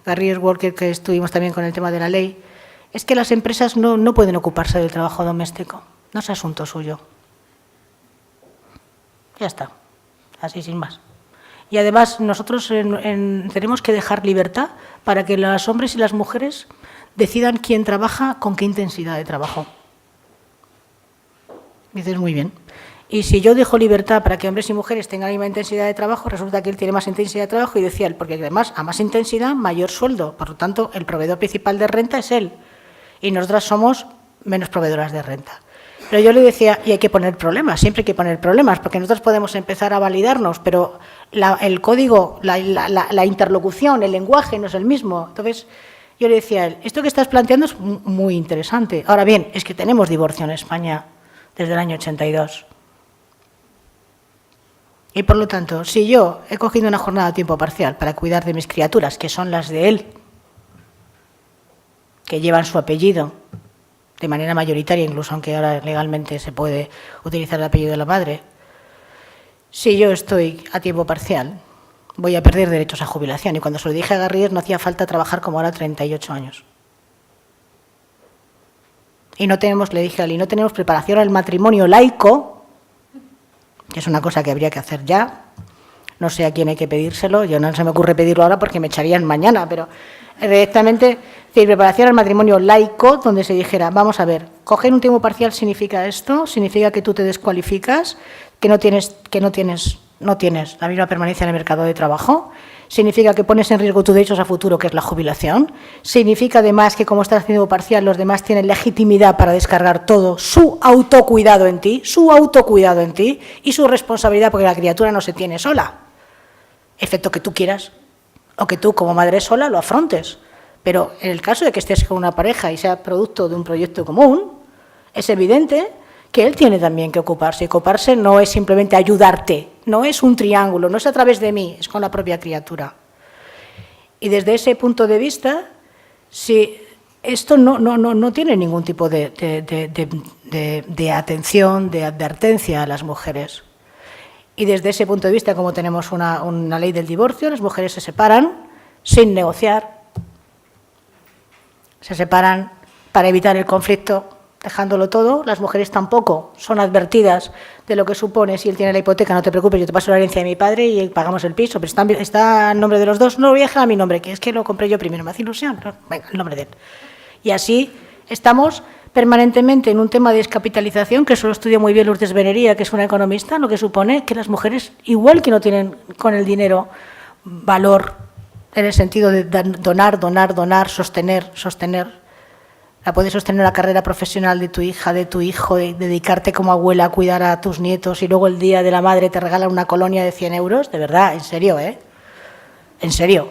Speaker 2: Garrigues Walker, que estuvimos también con el tema de la ley, es que las empresas no pueden ocuparse del trabajo doméstico, no es asunto suyo. Ya está, así sin más. Y además nosotros tenemos que dejar libertad para que los hombres y las mujeres decidan quién trabaja con qué intensidad de trabajo. Dices, muy bien. Y si yo dejo libertad para que hombres y mujeres tengan la misma intensidad de trabajo, resulta que él tiene más intensidad de trabajo y decía él, porque además a más intensidad, mayor sueldo. Por lo tanto, el proveedor principal de renta es él. Y nosotras somos menos proveedoras de renta. Pero yo le decía, y hay que poner problemas, siempre hay que poner problemas, porque nosotros podemos empezar a validarnos, pero el código, la interlocución, el lenguaje no es el mismo. Entonces, yo le decía a él, esto que estás planteando es muy interesante. Ahora bien, es que tenemos divorcio en España desde el año 82. Y por lo tanto, si yo he cogido una jornada a tiempo parcial para cuidar de mis criaturas, que son las de él, que llevan su apellido de manera mayoritaria, incluso aunque ahora legalmente se puede utilizar el apellido de la madre, si yo estoy a tiempo parcial, voy a perder derechos a jubilación. Y cuando se lo dije a Garrigues, no hacía falta trabajar como ahora 38 años. Y no tenemos, le dije a él, y no tenemos preparación al matrimonio laico, que es una cosa que habría que hacer ya. No sé a quién hay que pedírselo, yo no se me ocurre pedirlo ahora porque me echarían mañana, pero directamente, preparación al matrimonio laico, donde se dijera, vamos a ver, coger un tiempo parcial significa esto, significa que tú te descualificas, que no tienes la misma permanencia en el mercado de trabajo, significa que pones en riesgo tus derechos a futuro, que es la jubilación, significa además que como estás haciendo parcial, los demás tienen legitimidad para descargar todo su autocuidado en ti y su responsabilidad, porque la criatura no se tiene sola, excepto que tú quieras, o que tú como madre sola lo afrontes. Pero en el caso de que estés con una pareja y sea producto de un proyecto común, es evidente que él tiene también que ocuparse. Y ocuparse no es simplemente ayudarte, no es un triángulo, no es a través de mí, es con la propia criatura. Y desde ese punto de vista, si esto no tiene ningún tipo de atención, de advertencia a las mujeres. Y desde ese punto de vista, como tenemos una ley del divorcio, las mujeres se separan sin negociar, se separan para evitar el conflicto, dejándolo todo. Las mujeres tampoco son advertidas de lo que supone, si él tiene la hipoteca, no te preocupes, yo te paso la herencia de mi padre y pagamos el piso, pero está en nombre de los dos, no lo voy a dejar a mi nombre, que es que lo compré yo primero, me hace ilusión, no, venga, el nombre de él. Y así estamos permanentemente en un tema de descapitalización, que eso lo estudia muy bien Lourdes Benería, que es una economista, lo que supone que las mujeres, igual que no tienen con el dinero valor, en el sentido de donar, sostener, la puedes sostener la carrera profesional de tu hija, de tu hijo, de dedicarte como abuela a cuidar a tus nietos y luego el día de la madre te regalan una colonia de 100 euros, de verdad, en serio, en serio.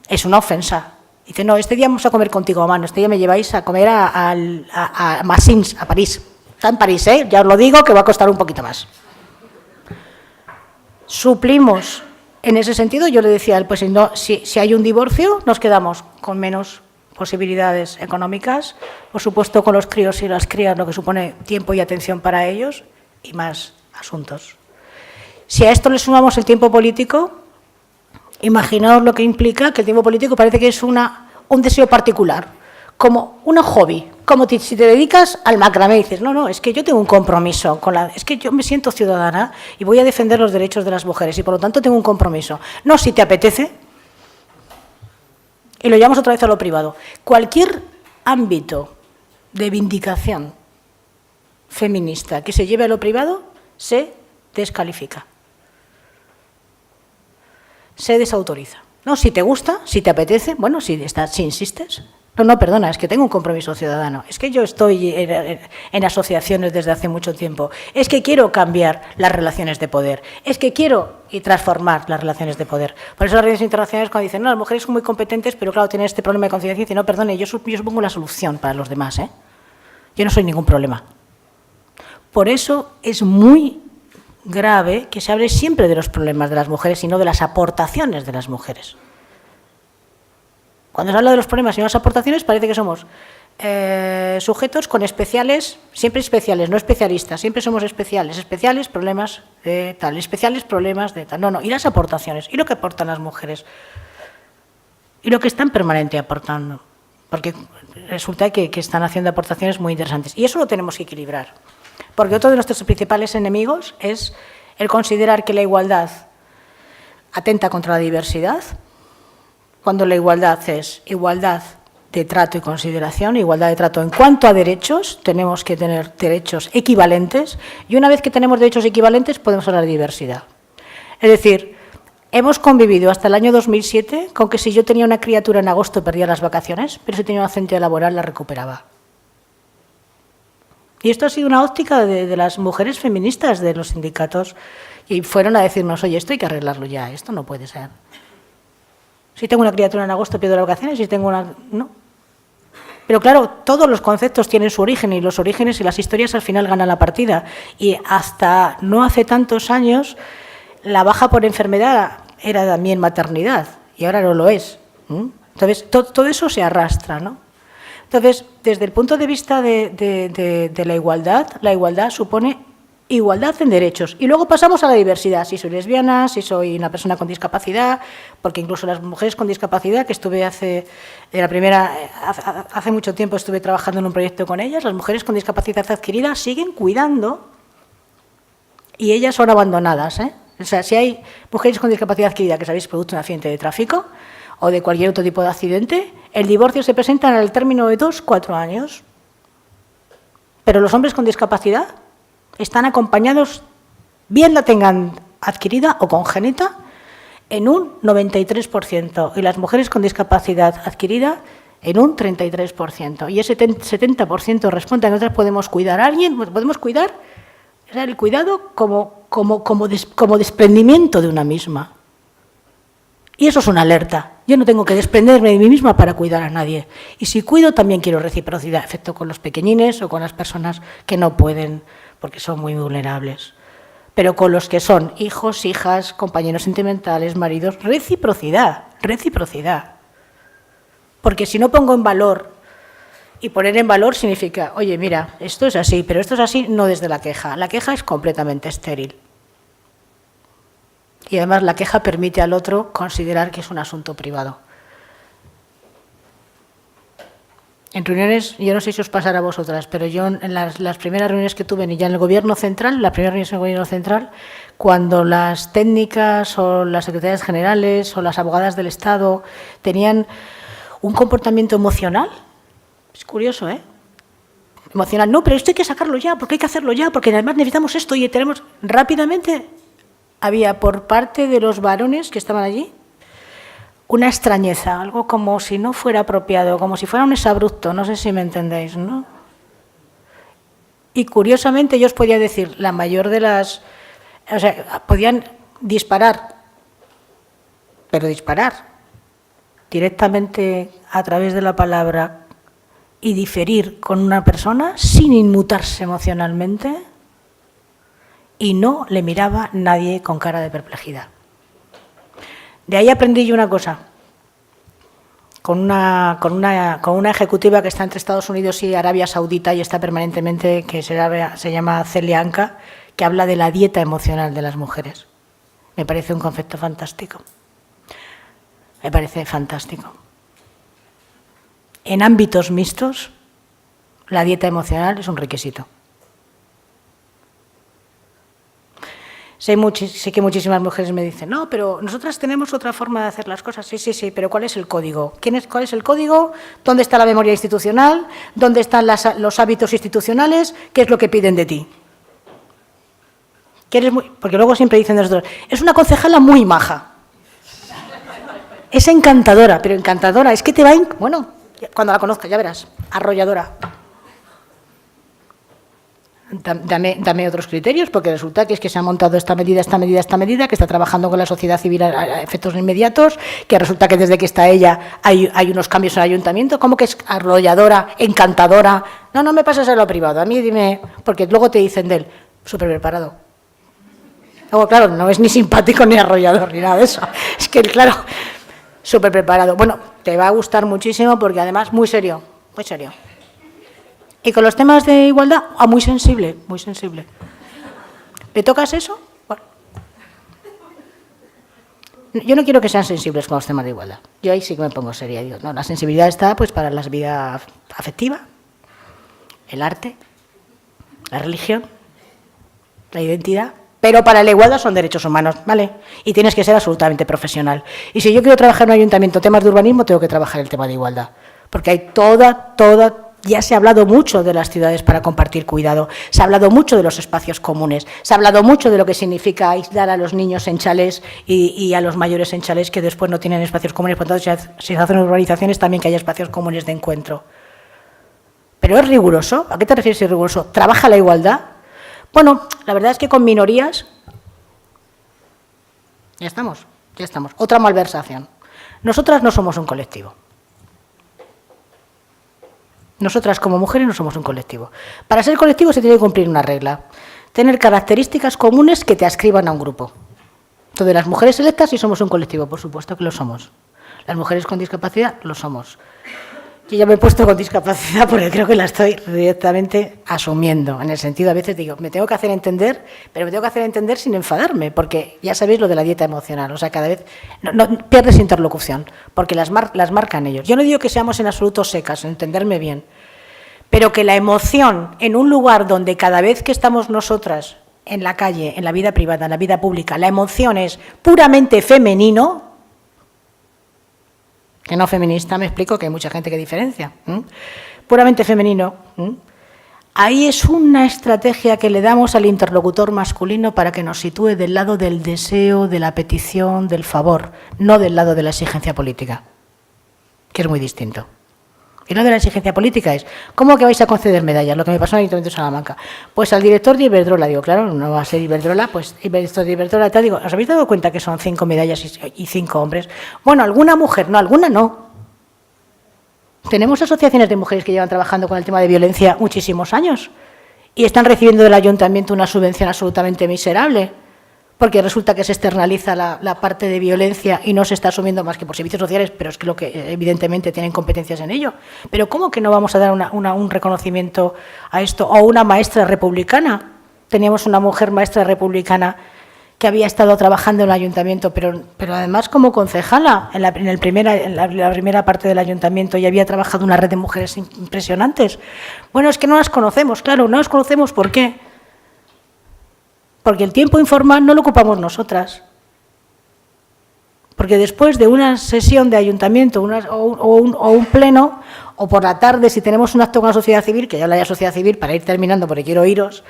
Speaker 2: Es una ofensa. Dice, no, este día vamos a comer contigo, mamá, este día me lleváis a comer a Massins, a París. Está en París, ya os lo digo, que va a costar un poquito más. Suplimos, en ese sentido, yo le decía a él, pues si hay un divorcio, nos quedamos con menos posibilidades económicas, por supuesto con los críos y las crías, lo que supone tiempo y atención para ellos, y más asuntos. Si a esto le sumamos el tiempo político, imaginaos lo que implica que el tiempo político parece que es un deseo particular, como una hobby, como si te dedicas al macramé y dices, no, es que yo tengo un compromiso, es que yo me siento ciudadana y voy a defender los derechos de las mujeres y por lo tanto tengo un compromiso. No, si te apetece, y lo llevamos otra vez a lo privado. Cualquier ámbito de vindicación feminista que se lleve a lo privado se descalifica, se desautoriza. No, si te gusta, si te apetece, bueno, si insistes. No, perdona, es que tengo un compromiso ciudadano, es que yo estoy en asociaciones desde hace mucho tiempo, es que quiero cambiar las relaciones de poder, es que quiero transformar las relaciones de poder. Por eso las redes internacionales cuando dicen, no, las mujeres son muy competentes, pero claro, tienen este problema de conciencia, dicen, no, perdone, yo supongo la solución para los demás, ¿eh? Yo no soy ningún problema. Por eso es muy grave que se hable siempre de los problemas de las mujeres y no de las aportaciones de las mujeres. Cuando se habla de los problemas y no de las aportaciones, parece que somos sujetos con especiales, siempre especiales, no especialistas, siempre somos especiales, problemas de tal, especiales problemas de tal. No, y las aportaciones, y lo que aportan las mujeres, y lo que están permanentemente aportando, porque resulta que están haciendo aportaciones muy interesantes. Y eso lo tenemos que equilibrar, porque otro de nuestros principales enemigos es el considerar que la igualdad atenta contra la diversidad, cuando la igualdad es igualdad de trato y consideración, igualdad de trato en cuanto a derechos, tenemos que tener derechos equivalentes, y una vez que tenemos derechos equivalentes podemos hablar de diversidad. Es decir, hemos convivido hasta el año 2007 con que si yo tenía una criatura en agosto perdía las vacaciones, pero si tenía una accidente laboral la recuperaba. Y esto ha sido una óptica de las mujeres feministas de los sindicatos, y fueron a decirnos, oye, esto hay que arreglarlo ya, esto no puede ser. Si tengo una criatura en agosto pierdo las vacaciones, si tengo una... no. Pero claro, todos los conceptos tienen su origen y los orígenes y las historias al final ganan la partida. Y hasta no hace tantos años la baja por enfermedad era también maternidad y ahora no lo es. Entonces, todo eso se arrastra, ¿no? Entonces, desde el punto de vista de la igualdad supone igualdad en derechos. Y luego pasamos a la diversidad, si soy lesbiana, si soy una persona con discapacidad, porque incluso las mujeres con discapacidad, que estuve hace mucho tiempo estuve trabajando en un proyecto con ellas, las mujeres con discapacidad adquirida siguen cuidando y ellas son abandonadas, ¿eh? O sea, si hay mujeres con discapacidad adquirida que sabéis producto de un accidente de tráfico o de cualquier otro tipo de accidente, el divorcio se presenta al término de 2-4 años. Pero los hombres con discapacidad están acompañados, bien la tengan adquirida o congénita, en un 93%, y las mujeres con discapacidad adquirida en un 33%. Y ese 70% responde a nosotras podemos cuidar a alguien, podemos cuidar, o sea, el cuidado como desprendimiento de una misma. Y eso es una alerta. Yo no tengo que desprenderme de mí misma para cuidar a nadie. Y si cuido, también quiero reciprocidad, excepto con los pequeñines o con las personas que no pueden, porque son muy vulnerables. Pero con los que son hijos, hijas, compañeros sentimentales, maridos, reciprocidad. Porque si no pongo en valor, y poner en valor significa, oye, mira, esto es así, pero esto es así no desde la queja. La queja es completamente estéril. Y además la queja permite al otro considerar que es un asunto privado. En reuniones, yo no sé si os pasará a vosotras, pero yo en las primeras reuniones que tuve, y ya en el Gobierno Central, la primera reunión en el Gobierno Central, cuando las técnicas o las secretarias generales o las abogadas del Estado tenían un comportamiento emocional, es curioso, ¿eh? Emocional, no, pero esto hay que sacarlo ya, porque hay que hacerlo ya, porque además necesitamos esto y tenemos rápidamente. Había por parte de los varones que estaban allí una extrañeza, algo como si no fuera apropiado, como si fuera un exabrupto, no sé si me entendéis, ¿no? Y curiosamente yo os podía decir, la mayor de las... O sea, podían disparar, pero disparar directamente a través de la palabra y diferir con una persona sin inmutarse emocionalmente, y no le miraba nadie con cara de perplejidad. De ahí aprendí yo una cosa, con una ejecutiva que está entre Estados Unidos y Arabia Saudita y está permanentemente, que se llama Celia Anca, que habla de la dieta emocional de las mujeres. Me parece un concepto fantástico. Me parece fantástico. En ámbitos mixtos, la dieta emocional es un requisito. Sé que muchísimas mujeres me dicen, no, pero nosotras tenemos otra forma de hacer las cosas. Sí, pero ¿cuál es el código? ¿Cuál es el código? ¿Dónde está la memoria institucional? ¿Dónde están los hábitos institucionales? ¿Qué es lo que piden de ti? Porque luego siempre dicen de nosotros, es una concejala muy maja. Es encantadora, pero encantadora, es que te va... Bueno, cuando la conozcas, ya verás, arrolladora. Dame otros criterios, porque resulta que es que se ha montado esta medida, que está trabajando con la sociedad civil a efectos inmediatos, que resulta que desde que está ella hay unos cambios en el ayuntamiento. ¿Cómo que es arrolladora, encantadora? No me pases a lo privado, a mí dime, porque luego te dicen de él, súper preparado. Luego, claro, no es ni simpático ni arrollador ni nada de eso. Es que, claro, súper preparado. Bueno, te va a gustar muchísimo porque además muy serio, muy serio. Y con los temas de igualdad, muy sensible, muy sensible. ¿Le tocas eso? Bueno. Yo no quiero que sean sensibles con los temas de igualdad. Yo ahí sí que me pongo seria. Digo, no, la sensibilidad está pues para la vida afectiva, el arte, la religión, la identidad. Pero para la igualdad son derechos humanos, ¿vale? Y tienes que ser absolutamente profesional. Y si yo quiero trabajar en un ayuntamiento temas de urbanismo, tengo que trabajar el tema de igualdad. Porque hay ya se ha hablado mucho de las ciudades para compartir cuidado, se ha hablado mucho de los espacios comunes, se ha hablado mucho de lo que significa aislar a los niños en chalés y a los mayores en chalés que después no tienen espacios comunes, por tanto, si se hacen urbanizaciones también que haya espacios comunes de encuentro. ¿Pero es riguroso? ¿A qué te refieres, es riguroso? ¿Trabaja la igualdad? Bueno, la verdad es que con minorías ya estamos. Otra malversación. Nosotras no somos un colectivo. Nosotras como mujeres no somos un colectivo. Para ser colectivo se tiene que cumplir una regla. Tener características comunes que te adscriban a un grupo. Entonces, las mujeres electas sí somos un colectivo, por supuesto que lo somos. Las mujeres con discapacidad lo somos. Yo ya me he puesto con discapacidad porque creo que la estoy directamente asumiendo. En el sentido, a veces digo, me tengo que hacer entender, pero me tengo que hacer entender sin enfadarme, porque ya sabéis lo de la dieta emocional. O sea, cada vez no pierdes interlocución, porque las marcan ellos. Yo no digo que seamos en absoluto secas, entenderme bien, pero que la emoción en un lugar donde cada vez que estamos nosotras en la calle, en la vida privada, en la vida pública, la emoción es puramente femenino, que no feminista, me explico, que hay mucha gente que diferencia, puramente femenino, ahí es una estrategia que le damos al interlocutor masculino para que nos sitúe del lado del deseo, de la petición, del favor, no del lado de la exigencia política, que es muy distinto. Y lo de la exigencia política es, ¿cómo que vais a conceder medallas? Lo que me pasó en el Ayuntamiento de Salamanca. Pues al director de Iberdrola, digo, claro, no va a ser Iberdrola, pues el director de Iberdrola, te digo, ¿os habéis dado cuenta que son 5 medallas y 5 hombres? Bueno, alguna mujer, no, alguna no. Tenemos asociaciones de mujeres que llevan trabajando con el tema de violencia muchísimos años y están recibiendo del Ayuntamiento una subvención absolutamente miserable, porque resulta que se externaliza la parte de violencia y no se está asumiendo más que por servicios sociales, pero es que lo que evidentemente tienen competencias en ello. Pero ¿cómo que no vamos a dar un reconocimiento a esto? O una maestra republicana. Teníamos una mujer maestra republicana que había estado trabajando en el ayuntamiento, pero además como concejala en la primera parte del ayuntamiento y había trabajado una red de mujeres impresionantes. Bueno, es que no las conocemos, claro, no las conocemos, ¿por qué? Porque el tiempo informal no lo ocupamos nosotras. Porque después de una sesión de ayuntamiento o un pleno, o por la tarde, si tenemos un acto con la sociedad civil, que ya habla de sociedad civil, para ir terminando porque quiero oíros,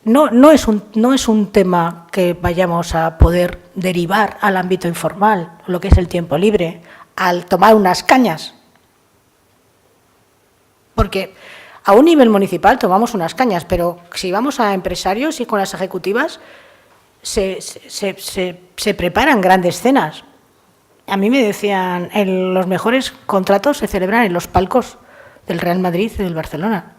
Speaker 2: no es un tema que vayamos a poder derivar al ámbito informal, lo que es el tiempo libre, al tomar unas cañas. Porque a un nivel municipal tomamos unas cañas, pero si vamos a empresarios y con las ejecutivas, se preparan grandes cenas. A mí me decían, los mejores contratos se celebran en los palcos del Real Madrid y del Barcelona.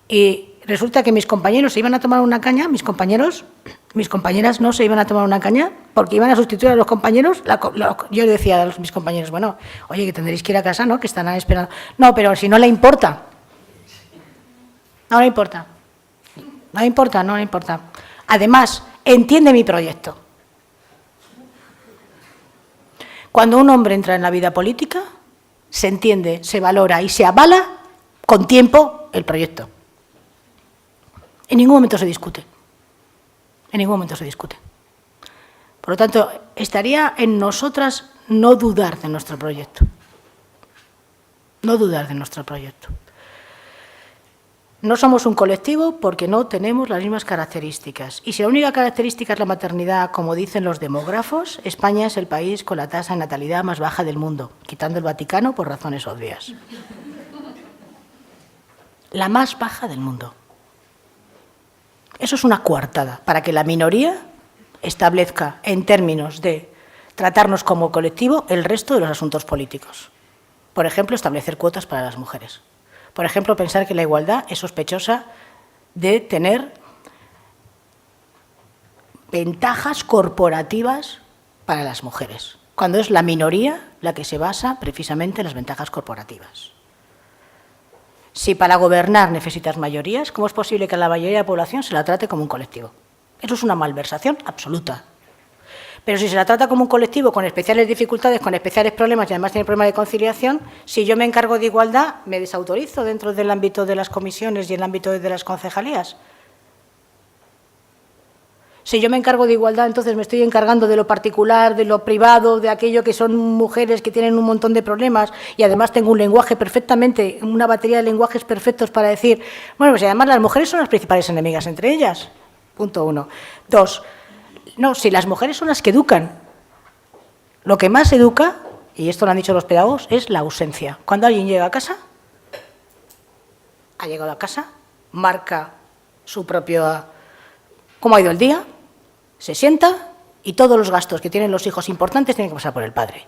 Speaker 2: Y resulta que mis compañeros se iban a tomar una caña, mis compañeras no se iban a tomar una caña porque iban a sustituir a los compañeros. Yo decía a mis compañeros, bueno, oye, que tendréis que ir a casa, ¿no?, que están esperando. No, pero si no le importa. No le importa. No le importa. Además, entiende mi proyecto. Cuando un hombre entra en la vida política, se entiende, se valora y se avala con tiempo el proyecto. En ningún momento se discute. En ningún momento se discute. Por lo tanto, estaría en nosotras no dudar de nuestro proyecto. No dudar de nuestro proyecto. No somos un colectivo porque no tenemos las mismas características. Y si la única característica es la maternidad, como dicen los demógrafos, España es el país con la tasa de natalidad más baja del mundo, quitando el Vaticano por razones obvias. La más baja del mundo. Eso es una coartada para que la minoría establezca en términos de tratarnos como colectivo el resto de los asuntos políticos. Por ejemplo, establecer cuotas para las mujeres. Por ejemplo, pensar que la igualdad es sospechosa de tener ventajas corporativas para las mujeres, cuando es la minoría la que se basa precisamente en las ventajas corporativas. Si para gobernar necesitas mayorías, ¿cómo es posible que a la mayoría de la población se la trate como un colectivo? Eso es una malversación absoluta. Pero si se la trata como un colectivo con especiales dificultades, con especiales problemas y además tiene problemas de conciliación, si yo me encargo de igualdad, me desautorizo dentro del ámbito de las comisiones y el ámbito de las concejalías. Si yo me encargo de igualdad, entonces me estoy encargando de lo particular, de lo privado, de aquello que son mujeres que tienen un montón de problemas y además tengo un lenguaje perfectamente, una batería de lenguajes perfectos para decir, bueno, pues además las mujeres son las principales enemigas entre ellas. Punto 1. 2. No, si las mujeres son las que educan. Lo que más educa, y esto lo han dicho los pedagogos, es la ausencia. Cuando alguien llega a casa, ha llegado a casa, marca su propio cómo ha ido el día, se sienta y todos los gastos que tienen los hijos importantes tienen que pasar por el padre.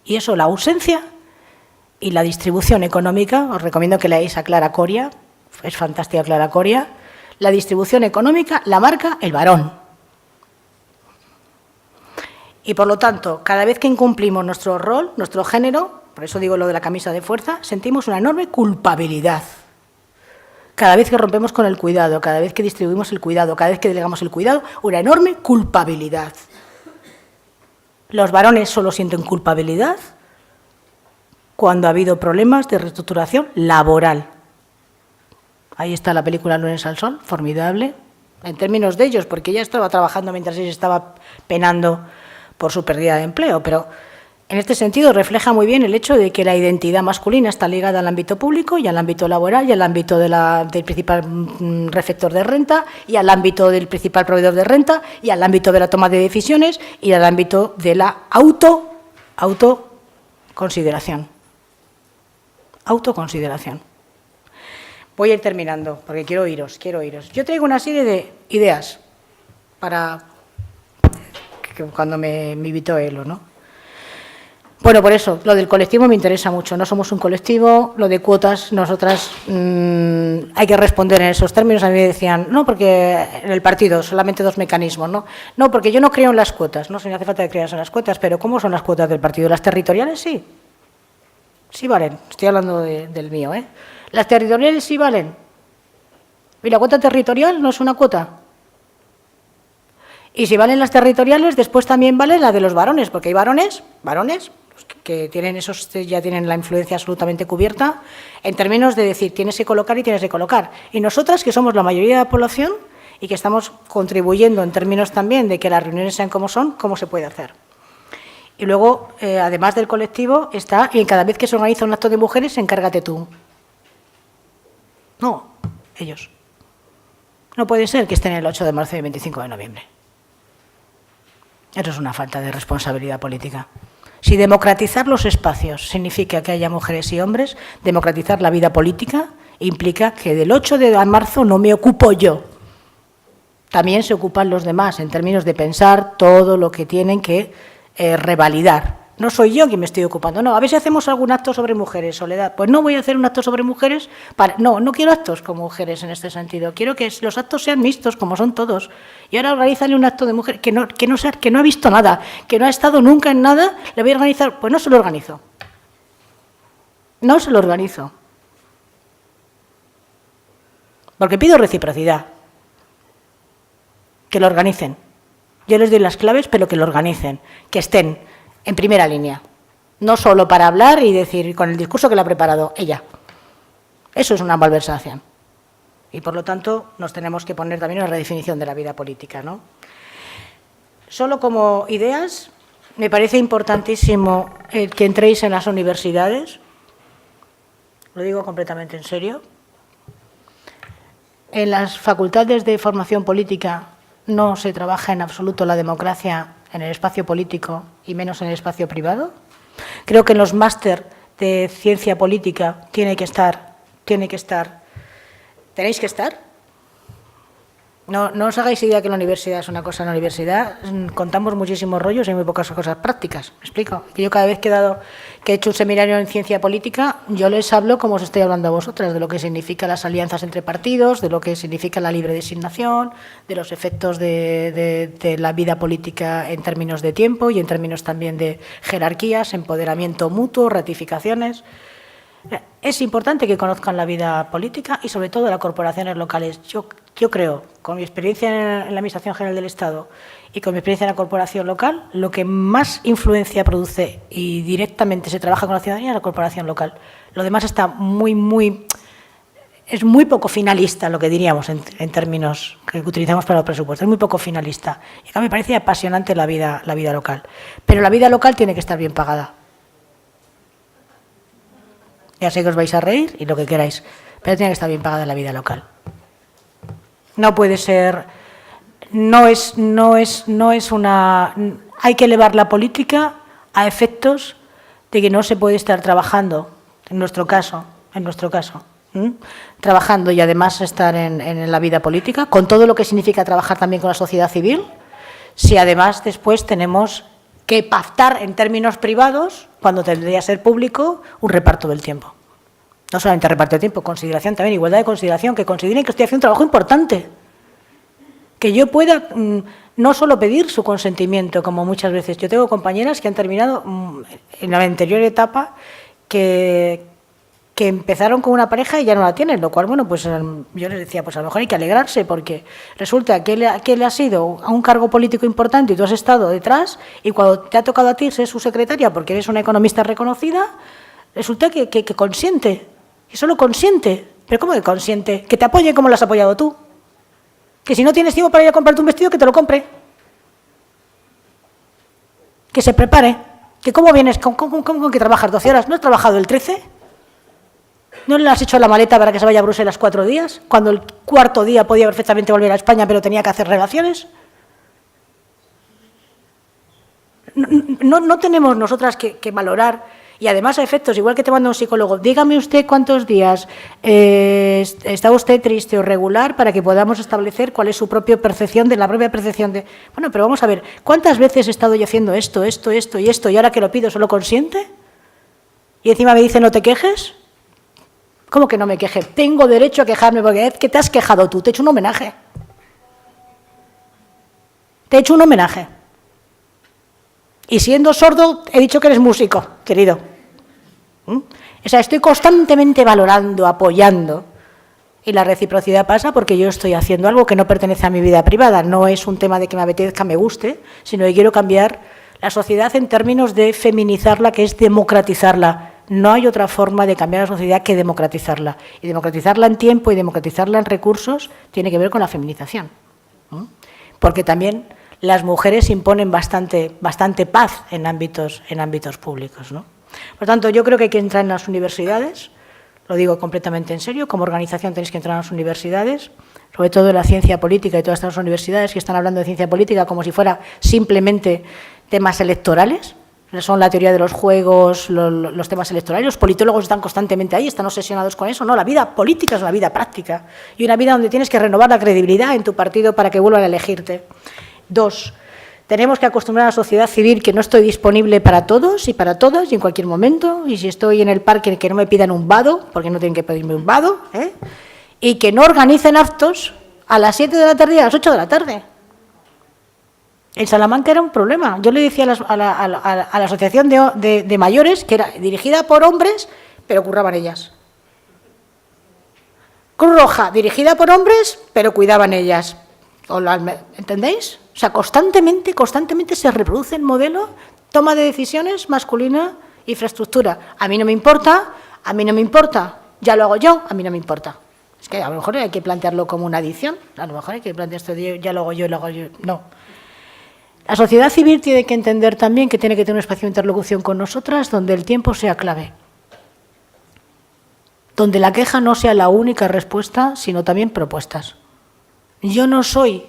Speaker 2: Y eso, la ausencia y la distribución económica, os recomiendo que leáis a Clara Coria, es fantástica Clara Coria, la distribución económica la marca el varón. Y por lo tanto, cada vez que incumplimos nuestro rol, nuestro género, por eso digo lo de la camisa de fuerza, sentimos una enorme culpabilidad. Cada vez que rompemos con el cuidado, cada vez que distribuimos el cuidado, cada vez que delegamos el cuidado, una enorme culpabilidad. Los varones solo sienten culpabilidad cuando ha habido problemas de reestructuración laboral. Ahí está la película Lunes al Sol, formidable, en términos de ellos, porque ella estaba trabajando mientras ella estaba penando por su pérdida de empleo, pero en este sentido refleja muy bien el hecho de que la identidad masculina está ligada al ámbito público y al ámbito laboral y al ámbito del principal receptor de renta y al ámbito del principal proveedor de renta y al ámbito de la toma de decisiones y al ámbito de la autoconsideración. Autoconsideración. Voy a ir terminando porque quiero oíros. Yo traigo una serie de ideas para que cuando me invitó Elo, ¿no? Bueno, por eso, lo del colectivo me interesa mucho. No somos un colectivo, lo de cuotas, nosotras hay que responder en esos términos. A mí me decían, no, porque en el partido solamente 2 mecanismos, ¿no? No, porque yo no creo en las cuotas, no hace falta que creas en las cuotas, pero ¿cómo son las cuotas del partido? ¿Las territoriales? Sí. Sí valen, estoy hablando del mío, ¿eh? Las territoriales sí valen. ¿Y la cuota territorial no es una cuota? Y si valen las territoriales, después también vale la de los varones, porque hay varones que tienen ya tienen la influencia absolutamente cubierta en términos de decir tienes que colocar y tienes que colocar. Y nosotras, que somos la mayoría de la población y que estamos contribuyendo en términos también de que las reuniones sean como son, ¿cómo se puede hacer? Y luego, además del colectivo, está, y cada vez que se organiza un acto de mujeres, encárgate tú. No, ellos. No puede ser que estén el 8 de marzo y el 25 de noviembre. Eso es una falta de responsabilidad política. Si democratizar los espacios significa que haya mujeres y hombres, democratizar la vida política implica que del 8 de marzo no me ocupo yo. También se ocupan los demás en términos de pensar todo lo que tienen que revalidar. No soy yo quien me estoy ocupando. No, a ver si hacemos algún acto sobre mujeres, Soledad. Pues no voy a hacer un acto sobre mujeres. No quiero actos con mujeres en este sentido. Quiero que los actos sean mixtos, como son todos. Y ahora organízale un acto de mujer que no ha visto nada, que no ha estado nunca en nada, le voy a organizar. Pues no se lo organizo. No se lo organizo. Porque pido reciprocidad. Que lo organicen. Yo les doy las claves, pero que lo organicen. Que estén en primera línea, no solo para hablar y decir con el discurso que le ha preparado ella. Eso es una malversación. Y, por lo tanto, nos tenemos que poner también una redefinición de la vida política, ¿no? Solo como ideas, me parece importantísimo que entréis en las universidades. Lo digo completamente en serio. En las facultades de formación política no se trabaja en absoluto la democracia en el espacio político y menos en el espacio privado. Creo que en los máster de ciencia política tenéis que estar. No os hagáis idea que la universidad es una cosa. En la universidad contamos muchísimos rollos y muy pocas cosas prácticas. ¿Me explico? Que yo cada vez que he hecho un seminario en ciencia política, yo les hablo como os estoy hablando a vosotras, de lo que significan las alianzas entre partidos, de lo que significa la libre designación, de los efectos de la vida política en términos de tiempo y en términos también de jerarquías, empoderamiento mutuo, ratificaciones. Es importante que conozcan la vida política y, sobre todo, las corporaciones locales. Yo creo, con mi experiencia en la Administración General del Estado y con mi experiencia en la corporación local, lo que más influencia produce y directamente se trabaja con la ciudadanía es la corporación local. Lo demás está es muy poco finalista, lo que diríamos en términos que utilizamos para los presupuestos. Es muy poco finalista. Y a mí me parece apasionante la vida local. Pero la vida local tiene que estar bien pagada. Ya sé que os vais a reír y lo que queráis, pero tiene que estar bien pagada la vida local. No puede ser, no es una. Hay que elevar la política a efectos de que no se puede estar trabajando, en nuestro caso, trabajando y además estar en la vida política, con todo lo que significa trabajar también con la sociedad civil, si además después tenemos que pactar en términos privados, cuando tendría que ser público, un reparto del tiempo. No solamente reparto de tiempo, consideración también, igualdad de consideración, que consideren que estoy haciendo un trabajo importante. Que yo pueda no solo pedir su consentimiento, como muchas veces. Yo tengo compañeras que han terminado en la anterior etapa que empezaron con una pareja y ya no la tienen, lo cual, bueno, pues yo les decía, pues a lo mejor hay que alegrarse, porque resulta que él ha sido a un cargo político importante y tú has estado detrás, y cuando te ha tocado a ti ser su secretaria porque eres una economista reconocida, resulta que consiente, que solo consiente. ¿Pero cómo que consiente? Que te apoye como lo has apoyado tú. Que si no tienes tiempo para ir a comprarte un vestido, que te lo compre. Que se prepare. Que cómo vienes, ¿cómo que trabajas 12 horas? ¿No has trabajado el 13? ¿No le has hecho la maleta para que se vaya a Bruselas 4 días? Cuando el cuarto día podía perfectamente volver a España, pero tenía que hacer relaciones. No tenemos nosotras que valorar. Y además a efectos, igual que te manda un psicólogo, dígame usted cuántos días está usted triste o regular para que podamos establecer cuál es su propia percepción de la propia percepción de... Bueno, pero vamos a ver, ¿cuántas veces he estado yo haciendo esto y ahora que lo pido solo consiente? Y encima me dice no te quejes. ¿Cómo que no me queje? Tengo derecho a quejarme porque es que te has quejado tú, te he hecho un homenaje. Te he hecho un homenaje. Y siendo sordo he dicho que eres músico, querido. O sea, estoy constantemente valorando, apoyando, y la reciprocidad pasa porque yo estoy haciendo algo que no pertenece a mi vida privada. No es un tema de que me apetezca, me guste, sino que quiero cambiar la sociedad en términos de feminizarla, que es democratizarla. No hay otra forma de cambiar la sociedad que democratizarla. Y democratizarla en tiempo y democratizarla en recursos tiene que ver con la feminización. Porque también las mujeres imponen bastante paz en ámbitos públicos, ¿no? Por tanto, yo creo que hay que entrar en las universidades, lo digo completamente en serio, como organización tenéis que entrar en las universidades, sobre todo en la ciencia política y todas estas universidades que están hablando de ciencia política como si fuera simplemente temas electorales. Son la teoría de los juegos, los temas electorales. Los politólogos están constantemente ahí, están obsesionados con eso. No, la vida política es una vida práctica y una vida donde tienes que renovar la credibilidad en tu partido para que vuelvan a elegirte. 2. Tenemos que acostumbrar a la sociedad civil que no estoy disponible para todos y para todas y en cualquier momento. Y si estoy en el parque, que no me pidan un vado, porque no tienen que pedirme un vado, y que no organicen actos a las 7 de la tarde y a las 8 de la tarde. En Salamanca era un problema. Yo le decía a la asociación de mayores, que era dirigida por hombres, pero curraban ellas. Cruz Roja, dirigida por hombres, pero cuidaban ellas. ¿Entendéis? O sea, constantemente se reproduce el modelo, toma de decisiones masculina, infraestructura. A mí no me importa ya lo hago yo, a mí no me importa. Es que a lo mejor hay que plantearlo como una adición, a lo mejor hay que plantear esto de ya lo hago yo, lo hago yo. No. La sociedad civil tiene que entender también que tiene que tener un espacio de interlocución con nosotras donde el tiempo sea clave. Donde la queja no sea la única respuesta, sino también propuestas. Yo no soy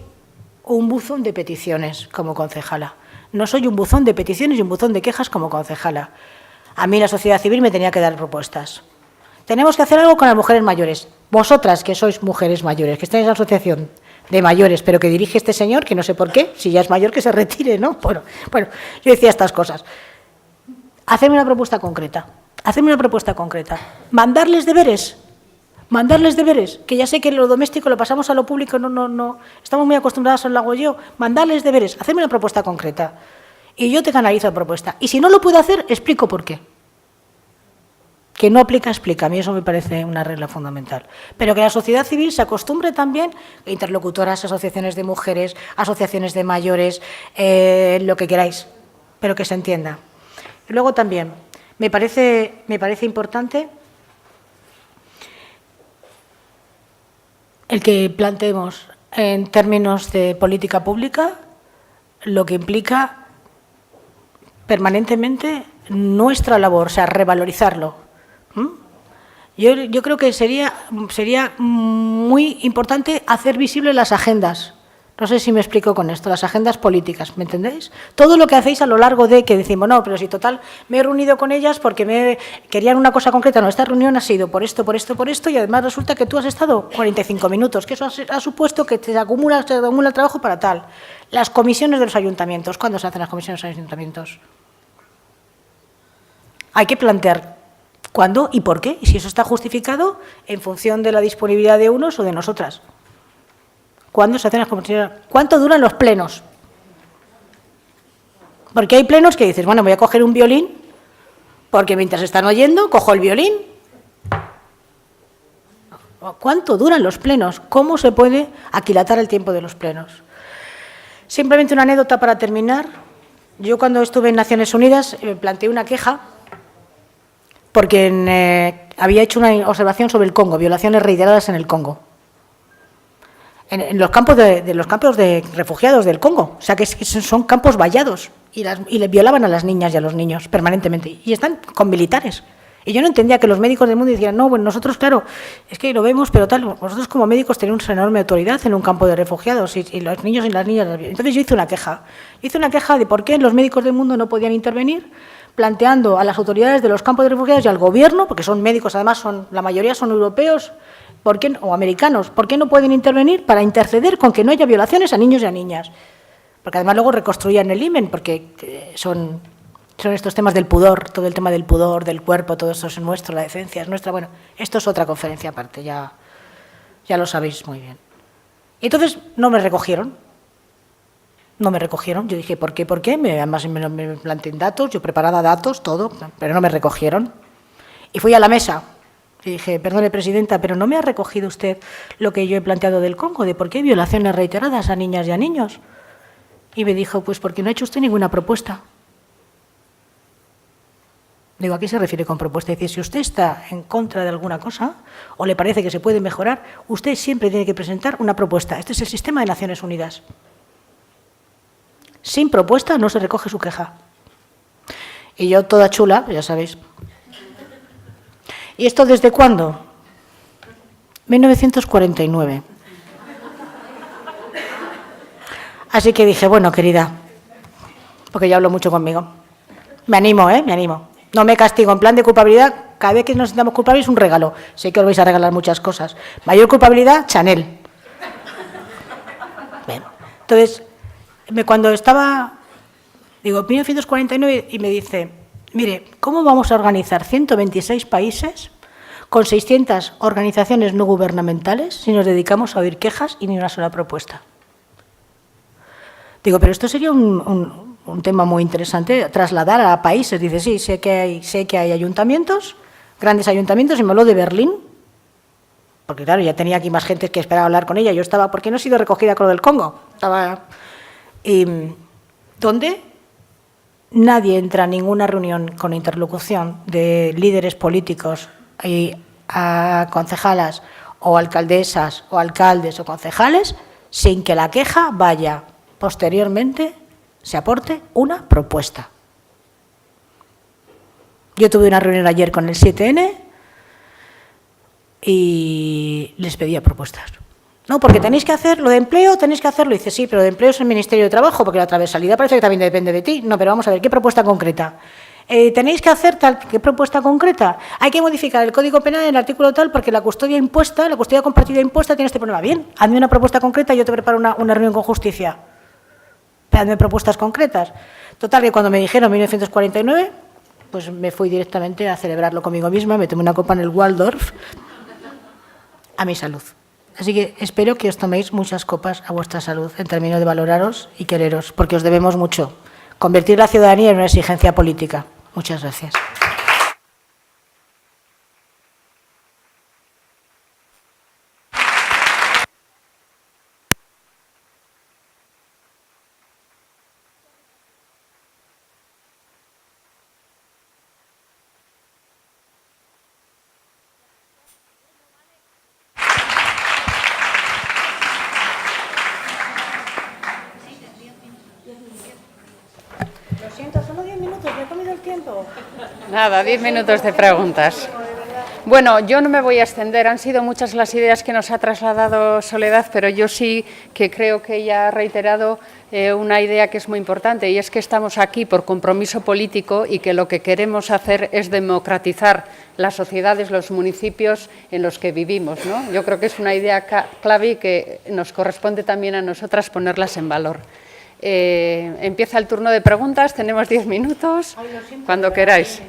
Speaker 2: un buzón de peticiones como concejala. No soy un buzón de peticiones y un buzón de quejas como concejala. A mí la sociedad civil me tenía que dar propuestas. Tenemos que hacer algo con las mujeres mayores. Vosotras, que sois mujeres mayores, que estáis en la asociación de mayores, pero que dirige este señor, que no sé por qué, si ya es mayor que se retire, ¿no? Bueno, yo decía estas cosas. Hacerme una propuesta concreta. Hacerme una propuesta concreta. Mandarles deberes. Mandarles deberes, que ya sé que lo doméstico lo pasamos a lo público, no, estamos muy acostumbrados a lo hago yo. Mandarles deberes, hacerme una propuesta concreta. Y yo te canalizo la propuesta. Y si no lo puedo hacer, explico por qué. Que no aplica, explica. A mí eso me parece una regla fundamental. Pero que la sociedad civil se acostumbre también, interlocutoras, asociaciones de mujeres, asociaciones de mayores, lo que queráis, pero que se entienda. Y luego también, me parece importante el que planteemos en términos de política pública lo que implica permanentemente nuestra labor, o sea, revalorizarlo. Yo creo que sería muy importante hacer visibles las agendas. No sé si me explico con esto, las agendas políticas, ¿me entendéis? Todo lo que hacéis a lo largo de que decimos, no, pero si total me he reunido con ellas porque querían una cosa concreta. No, esta reunión ha sido por esto, y además resulta que tú has estado 45 minutos, que eso ha supuesto que se acumula el trabajo para tal. Las comisiones de los ayuntamientos, ¿cuándo se hacen las comisiones de los ayuntamientos? Hay que plantear cuándo y por qué, y si eso está justificado en función de la disponibilidad de unos o de nosotras. ¿Cuándo se hacen las comisiones? ¿Cuánto duran los plenos? Porque hay plenos que dices, bueno, voy a coger un violín, porque mientras están oyendo, cojo el violín. ¿Cuánto duran los plenos? ¿Cómo se puede aquilatar el tiempo de los plenos? Simplemente una anécdota para terminar. Yo cuando estuve en Naciones Unidas planteé una queja porque había hecho una observación sobre el Congo, violaciones reiteradas en el Congo. En los campos de refugiados del Congo, o sea que son campos vallados y le violaban a las niñas y a los niños permanentemente y están con militares. Y yo no entendía que los médicos del mundo decían, no, bueno, nosotros, claro, es que lo vemos, pero tal, vosotros como médicos tenéis una enorme autoridad en un campo de refugiados y los niños y las niñas. Entonces yo hice una queja de por qué los médicos del mundo no podían intervenir, planteando a las autoridades de los campos de refugiados y al gobierno, porque son médicos, además la mayoría son europeos, o americanos, ¿por qué no pueden intervenir para interceder con que no haya violaciones a niños y a niñas? Porque además luego reconstruían el himen, porque son estos temas del pudor, todo el tema del pudor, del cuerpo, todo eso es nuestro, la decencia es nuestra. Bueno, esto es otra conferencia aparte, ya lo sabéis muy bien. Y entonces no me recogieron. Yo dije, ¿por qué? Además me planteé datos, yo preparaba datos, todo, pero no me recogieron. Y fui a la mesa. Y dije, perdone, presidenta, pero ¿no me ha recogido usted lo que yo he planteado del Congo, de por qué hay violaciones reiteradas a niñas y a niños? Y me dijo, pues porque no ha hecho usted ninguna propuesta. Digo, ¿a qué se refiere con propuesta? Dice, si usted está en contra de alguna cosa o le parece que se puede mejorar, usted siempre tiene que presentar una propuesta. Este es el sistema de Naciones Unidas. Sin propuesta no se recoge su queja. Y yo, toda chula, ya sabéis. ¿Y esto desde cuándo? 1949. Así que dije, bueno, querida, porque ya hablo mucho conmigo, me animo. No me castigo en plan de culpabilidad, cada vez que nos sintamos culpables es un regalo. Sé que os vais a regalar muchas cosas. Mayor culpabilidad, Chanel. Bueno, entonces, cuando estaba, digo, 1949, y me dice, mire, ¿cómo vamos a organizar 126 países con 600 organizaciones no gubernamentales si nos dedicamos a oír quejas y ni una sola propuesta? Digo, pero esto sería un tema muy interesante, trasladar a países. Dice, sí, sé que hay ayuntamientos, grandes ayuntamientos, y me habló de Berlín, porque claro, ya tenía aquí más gente que esperaba hablar con ella. Yo estaba, porque no he sido recogida con lo del Congo. ¿Dónde? Nadie entra a ninguna reunión con interlocución de líderes políticos y a concejalas o alcaldesas o alcaldes o concejales sin que la queja vaya posteriormente, se aporte una propuesta. Yo tuve una reunión ayer con el 7N y les pedía propuestas. No, porque tenéis que hacer lo de empleo, tenéis que hacerlo. Y dice, sí, pero de empleo es el Ministerio de Trabajo, porque la transversalidad parece que también depende de ti. No, pero vamos a ver, ¿qué propuesta concreta? Tenéis que hacer tal, ¿qué propuesta concreta? Hay que modificar el Código Penal en el artículo tal, porque la custodia impuesta, la custodia compartida impuesta tiene este problema. Bien, hazme una propuesta concreta y yo te preparo una reunión con justicia. Hazme propuestas concretas. Total, que cuando me dijeron 1949, pues me fui directamente a celebrarlo conmigo misma, me tomé una copa en el Waldorf, a mi salud. Así que espero que os toméis muchas copas a vuestra salud en términos de valoraros y quereros, porque os debemos mucho. Convertir la ciudadanía en una exigencia política. Muchas gracias. Lo siento, solo 10 minutos, me he comido el tiempo.
Speaker 1: Nada, 10 minutos de preguntas. Bueno, yo no me voy a extender, han sido muchas las ideas que nos ha trasladado Soledad, pero yo sí que creo que ella ha reiterado una idea que es muy importante, y es que estamos aquí por compromiso político y que lo que queremos hacer es democratizar las sociedades, los municipios en los que vivimos, ¿no? Yo creo que es una idea clave y que nos corresponde también a nosotras ponerlas en valor. Empieza el turno de preguntas, tenemos 10 minutos, cuando queráis.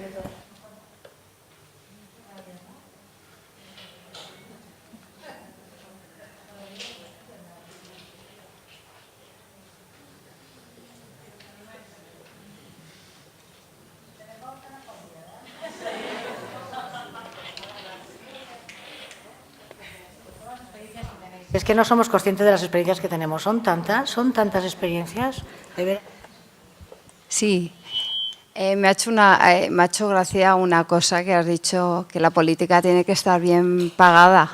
Speaker 2: Es que no somos conscientes de las experiencias que tenemos. Son tantas experiencias. De ver.
Speaker 3: Sí, me ha hecho gracia una cosa que has dicho, que la política tiene que estar bien pagada.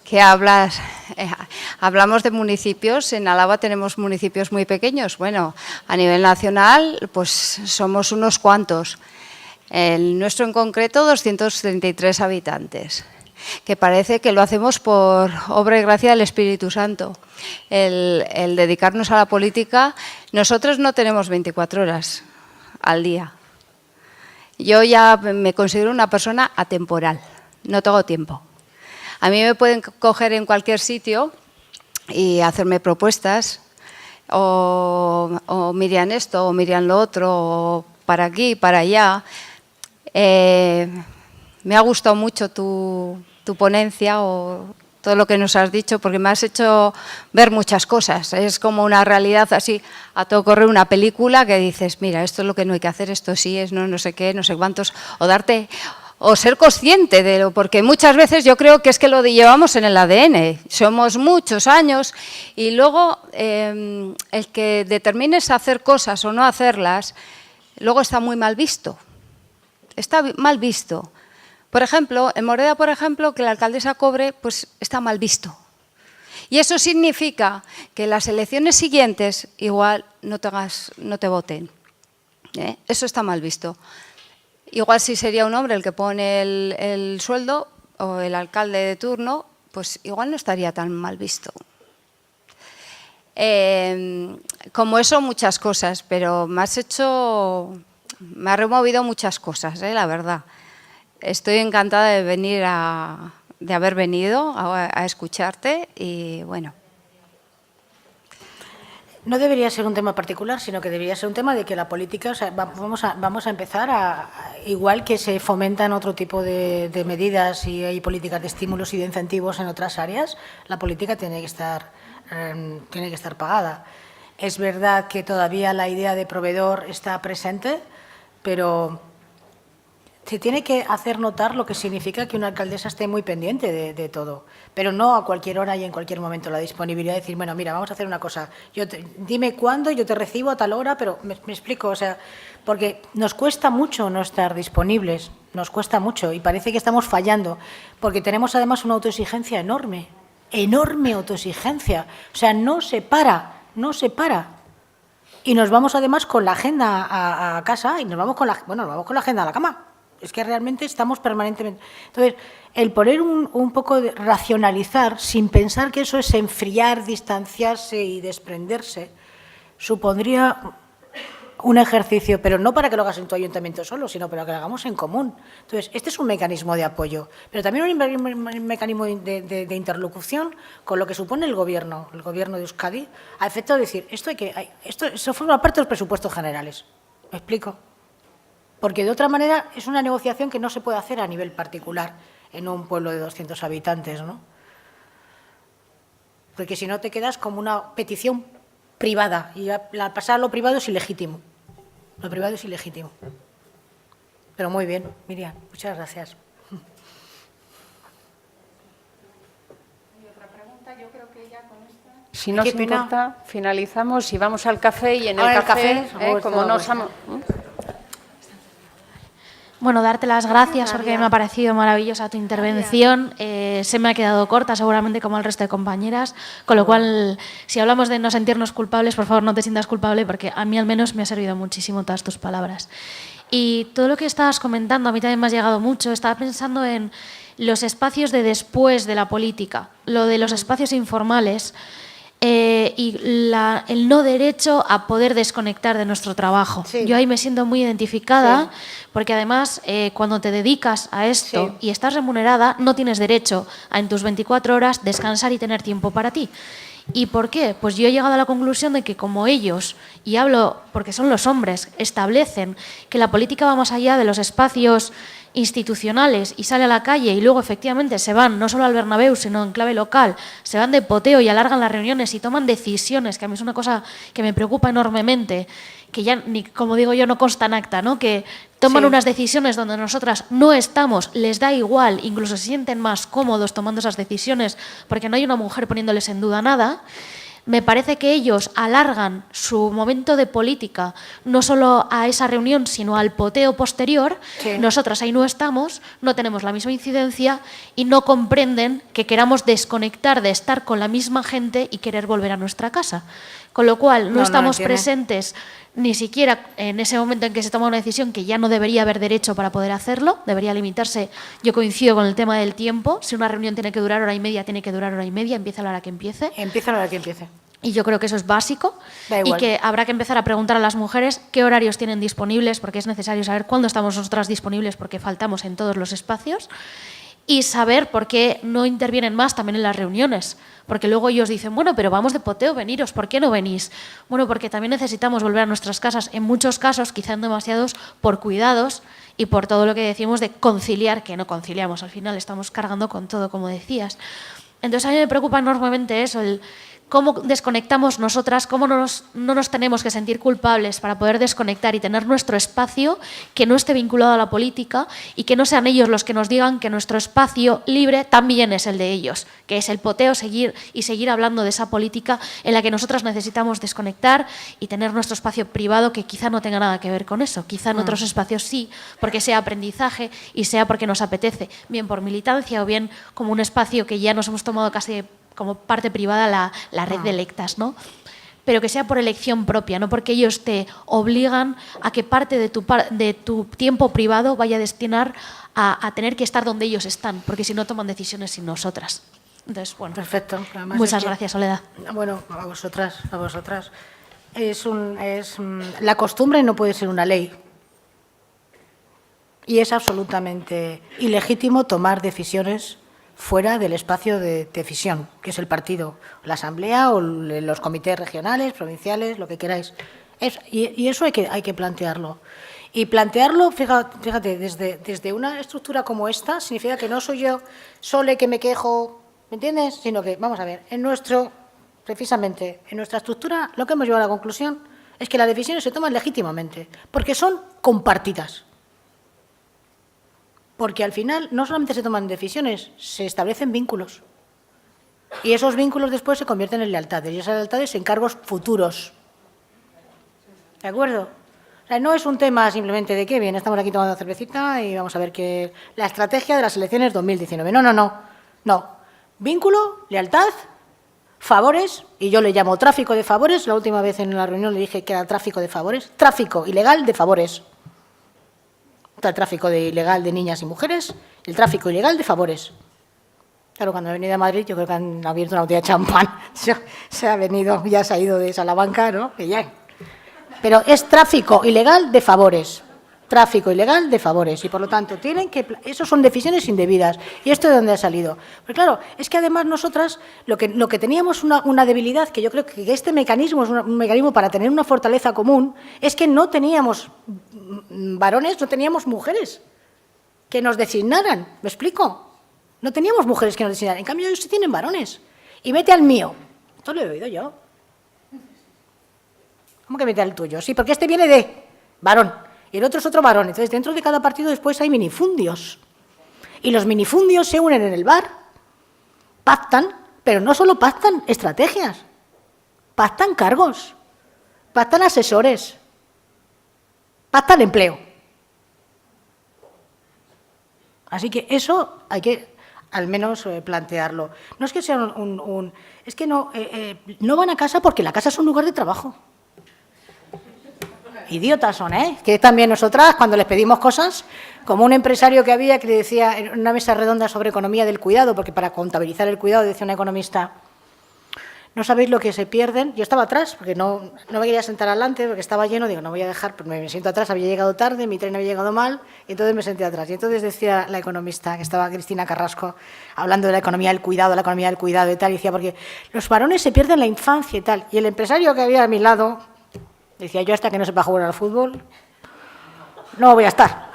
Speaker 3: Que hablamos de municipios, en Álava tenemos municipios muy pequeños. Bueno, a nivel nacional, pues somos unos cuantos. El nuestro en concreto, 233 habitantes. Que parece que lo hacemos por obra y gracia del Espíritu Santo. El dedicarnos a la política, nosotros no tenemos 24 horas al día. Yo ya me considero una persona atemporal, no tengo tiempo. A mí me pueden coger en cualquier sitio y hacerme propuestas, o miran esto, o miran lo otro, o para aquí, para allá. Me ha gustado mucho tu ponencia o todo lo que nos has dicho, porque me has hecho ver muchas cosas. Es como una realidad así, a todo correr, una película que dices, mira, esto es lo que no hay que hacer, esto sí es, no sé qué, no sé cuántos, o ser consciente de lo, porque muchas veces yo creo que es que lo llevamos en el ADN, somos muchos años, y luego el que determines hacer cosas o no hacerlas, luego está muy mal visto, está mal visto. Por ejemplo, en Moreda, por ejemplo, que la alcaldesa cobre, pues está mal visto. Y eso significa que las elecciones siguientes igual no te voten. Eso está mal visto. Igual si sería un hombre el que pone el sueldo, o el alcalde de turno, pues igual no estaría tan mal visto. Como eso, muchas cosas, pero me ha removido muchas cosas, la verdad. Estoy encantada de haber venido a escucharte y bueno.
Speaker 2: No debería ser un tema particular, sino que debería ser un tema de que la política, o sea, vamos a empezar igual que se fomentan otro tipo de medidas y hay políticas de estímulos y de incentivos en otras áreas, la política tiene que estar pagada. Es verdad que todavía la idea de proveedor está presente, pero Se tiene que hacer notar lo que significa que una alcaldesa esté muy pendiente de todo, pero no a cualquier hora y en cualquier momento. La disponibilidad de decir, bueno, mira, vamos a hacer una cosa, dime cuándo, yo te recibo a tal hora, pero me explico, o sea, porque nos cuesta mucho no estar disponibles, nos cuesta mucho y parece que estamos fallando, porque tenemos además una autoexigencia enorme, enorme autoexigencia, o sea, no se para. Y nos vamos además con la agenda a casa y nos vamos con la agenda a la cama. Es que realmente estamos permanentemente... Entonces, el poner un poco de racionalizar, sin pensar que eso es enfriar, distanciarse y desprenderse, supondría un ejercicio, pero no para que lo hagas en tu ayuntamiento solo, sino para que lo hagamos en común. Entonces, este es un mecanismo de apoyo, pero también un mecanismo de interlocución con lo que supone el gobierno de Euskadi, a efecto de decir, eso forma parte de los presupuestos generales. ¿Me explico? Porque de otra manera es una negociación que no se puede hacer a nivel particular en un pueblo de 200 habitantes, ¿no? Porque si no te quedas como una petición privada y pasar a lo privado es ilegítimo. Lo privado es ilegítimo. Pero muy bien, Miriam, muchas gracias.
Speaker 1: Si no os importa, finalizamos y vamos al café y en el café como nos...
Speaker 4: Bueno, darte las gracias porque me ha parecido maravillosa tu intervención. Se me ha quedado corta, seguramente como el resto de compañeras, con lo cual, si hablamos de no sentirnos culpables, por favor no te sientas culpable porque a mí al menos me ha servido muchísimo todas tus palabras. Y todo lo que estabas comentando, a mí también me ha llegado mucho. Estaba pensando en los espacios de después de la política, lo de los espacios informales. Y el no derecho a poder desconectar de nuestro trabajo. Sí. Yo ahí me siento muy identificada, porque además cuando te dedicas a esto y estás remunerada, no tienes derecho a en tus 24 horas descansar y tener tiempo para ti. ¿Y por qué? Pues yo he llegado a la conclusión de que como ellos, y hablo porque son los hombres, establecen que la política va más allá de los espacios institucionales y sale a la calle y luego efectivamente se van no solo al Bernabéu sino en clave local, se van de poteo y alargan las reuniones y toman decisiones, que a mí es una cosa que me preocupa enormemente, que ya, ni como digo yo, no consta en acta, ¿no? Que toman unas decisiones donde nosotras no estamos, les da igual, incluso se sienten más cómodos tomando esas decisiones porque no hay una mujer poniéndoles en duda nada. Me parece que ellos alargan su momento de política no solo a esa reunión, sino al poteo posterior. Sí. Nosotras ahí no estamos, no tenemos la misma incidencia y no comprenden que queramos desconectar de estar con la misma gente y querer volver a nuestra casa. Con lo cual, no estamos presentes ni siquiera en ese momento en que se toma una decisión que ya no debería haber derecho para poder hacerlo, debería limitarse. Yo coincido con el tema del tiempo, si una reunión tiene que durar hora y media, tiene que durar hora y media, empieza a la hora que empiece.
Speaker 2: Empieza a la hora que empiece.
Speaker 4: Y yo creo que eso es básico y que habrá que empezar a preguntar a las mujeres qué horarios tienen disponibles, porque es necesario saber cuándo estamos nosotras disponibles porque faltamos en todos los espacios. Y saber por qué no intervienen más también en las reuniones. Porque luego ellos dicen, bueno, pero vamos de poteo, veniros, ¿por qué no venís? Bueno, porque también necesitamos volver a nuestras casas, en muchos casos, quizá en demasiados, por cuidados y por todo lo que decimos de conciliar, que no conciliamos, al final estamos cargando con todo, como decías. Entonces a mí me preocupa enormemente eso, el cómo desconectamos nosotras, cómo no nos tenemos que sentir culpables para poder desconectar y tener nuestro espacio que no esté vinculado a la política y que no sean ellos los que nos digan que nuestro espacio libre también es el de ellos, que es el poteo, seguir hablando de esa política en la que nosotras necesitamos desconectar y tener nuestro espacio privado que quizá no tenga nada que ver con eso, quizá en otros espacios sí, porque sea aprendizaje y sea porque nos apetece, bien por militancia o bien como un espacio que ya nos hemos tomado casi como parte privada la red de electas, ¿no? Pero que sea por elección propia, no porque ellos te obligan a que parte de tu tiempo privado vaya a destinar a tener que estar donde ellos están, porque si no toman decisiones sin nosotras. Entonces, bueno.
Speaker 2: Perfecto. Además
Speaker 4: muchas gracias, Soledad.
Speaker 2: Bueno, a vosotras. La costumbre no puede ser una ley. Y es absolutamente ilegítimo tomar decisiones fuera del espacio de decisión, que es el partido, la asamblea o los comités regionales, provinciales, lo que queráis. Y eso hay que plantearlo. Y plantearlo, fíjate, desde una estructura como esta, significa que no soy yo solo que me quejo, ¿me entiendes? Sino que, vamos a ver, precisamente en nuestra estructura, lo que hemos llegado a la conclusión es que las decisiones se toman legítimamente, porque son compartidas. Porque al final no solamente se toman decisiones, se establecen vínculos. Y esos vínculos después se convierten en lealtades, y esas lealtades en cargos futuros. ¿De acuerdo? O sea, no es un tema simplemente de que bien, estamos aquí tomando cervecita y vamos a ver qué la estrategia de las elecciones 2019. No. Vínculo, lealtad, favores, y yo le llamo tráfico de favores. La última vez en la reunión le dije que era tráfico de favores. Tráfico ilegal de favores. Está el tráfico ilegal de niñas y mujeres, el tráfico ilegal de favores. Claro, cuando he venido a Madrid, yo creo que han abierto una botella de champán. Se ha venido, ya se ha ido de Salamanca, ¿no? Que ya. Pero es tráfico ilegal de favores. Tráfico ilegal de favores. Y, por lo tanto, eso son decisiones indebidas. ¿Y esto de dónde ha salido? Pues claro, es que además nosotras, lo que teníamos una debilidad, que yo creo que este mecanismo es un mecanismo para tener una fortaleza común, es que no teníamos varones, no teníamos mujeres que nos designaran. ¿Me explico? No teníamos mujeres que nos designaran. En cambio, ellos sí tienen varones. Y mete al mío. Esto lo he oído yo. ¿Cómo que mete al tuyo? Sí, porque este viene de varón. Y el otro es otro varón. Entonces, dentro de cada partido después hay minifundios. Y los minifundios se unen en el bar, pactan, pero no solo pactan estrategias, pactan cargos, pactan asesores, pactan empleo. Así que eso hay que al menos plantearlo. No es que sea es que no van a casa porque la casa es un lugar de trabajo. Idiotas son, ¿eh? Que también nosotras, cuando les pedimos cosas, como un empresario que había que le decía en una mesa redonda sobre economía del cuidado, porque para contabilizar el cuidado, decía un economista, no sabéis lo que se pierden. Yo estaba atrás, porque no me quería sentar adelante, porque estaba lleno, digo, no voy a dejar, pero me siento atrás, había llegado tarde, mi tren había llegado mal, y entonces me senté atrás. Y entonces decía la economista, que estaba Cristina Carrasco, hablando de la economía del cuidado y tal, y decía, porque los varones se pierden la infancia y tal. Y el empresario que había a mi lado decía, yo hasta que no sepa jugar al fútbol, no voy a estar.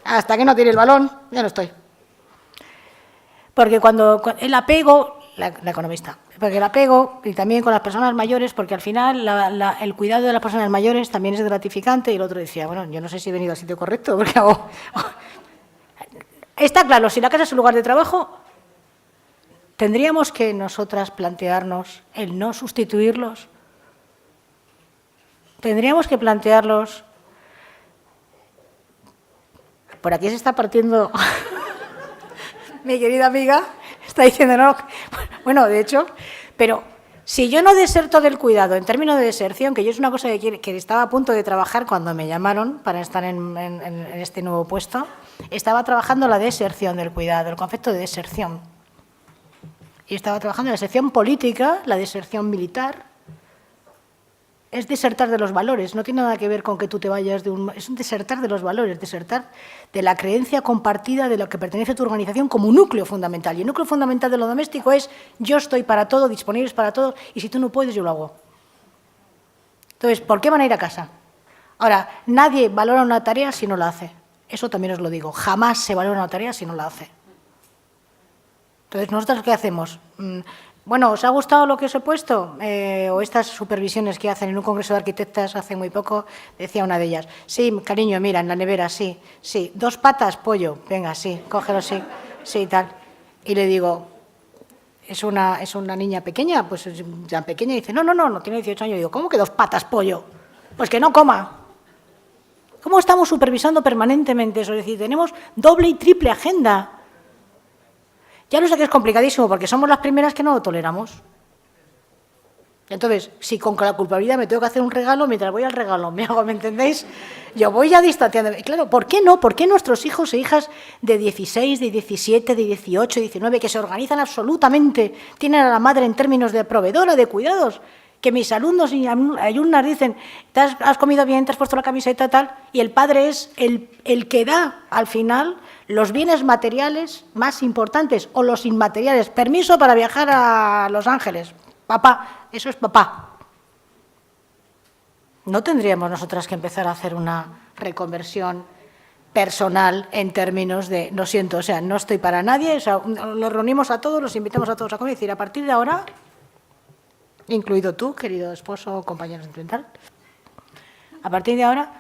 Speaker 2: Hasta que no tire el balón, ya no estoy. Porque cuando el apego, la economista, porque el apego, y también con las personas mayores, porque al final el cuidado de las personas mayores también es gratificante, y el otro decía, bueno, yo no sé si he venido al sitio correcto, porque está claro, si la casa es un lugar de trabajo, tendríamos que nosotras plantearnos el no sustituirlos. Tendríamos que plantearlos. Por aquí se está partiendo. Mi querida amiga está diciendo no. Bueno, de hecho, pero si yo no deserto del cuidado, en términos de deserción, que yo es una cosa que estaba a punto de trabajar cuando me llamaron para estar en este nuevo puesto, estaba trabajando la deserción del cuidado, el concepto de deserción. Y estaba trabajando la deserción política, la deserción militar. Es desertar de los valores, no tiene nada que ver con que tú te vayas de un... Es un desertar de los valores, desertar de la creencia compartida de lo que pertenece a tu organización como un núcleo fundamental. Y el núcleo fundamental de lo doméstico es yo estoy para todo, disponibles para todo, y si tú no puedes, yo lo hago. Entonces, ¿por qué van a ir a casa? Ahora, nadie valora una tarea si no la hace. Eso también os lo digo. Jamás se valora una tarea si no la hace. Entonces, ¿nosotros qué hacemos? Bueno, ¿os ha gustado lo que os he puesto? O estas supervisiones que hacen en un congreso de arquitectas hace muy poco, decía una de ellas, sí, cariño, mira, en la nevera, sí, 2 patas, pollo, venga, sí, cógelo, sí, tal. Y le digo, ¿es una niña pequeña? Pues ya pequeña, y dice, no, tiene 18 años. Y digo, ¿cómo que 2 patas, pollo? Pues que no coma. ¿Cómo estamos supervisando permanentemente eso? Es decir, tenemos doble y triple agenda. Ya lo sé que es complicadísimo, porque somos las primeras que no lo toleramos. Entonces, si con la culpabilidad me tengo que hacer un regalo, mientras voy al regalo, ¿me entendéis? Yo voy ya distanciando. Y claro, ¿por qué no? ¿Por qué nuestros hijos e hijas de 16, de 17, de 18, 19, que se organizan absolutamente, tienen a la madre en términos de proveedora, de cuidados? Que mis alumnos y alumnas dicen, has comido bien, te has puesto la camiseta, tal, y el padre es el que da, al final, los bienes materiales más importantes, o los inmateriales. Permiso para viajar a Los Ángeles. Papá, eso es papá. ¿No tendríamos nosotras que empezar a hacer una reconversión personal en términos de, lo siento, o sea, no estoy para nadie, o sea, los reunimos a todos, los invitamos a todos a comer y decir, a partir de ahora, incluido tú, querido esposo o compañero sentimental, a partir de ahora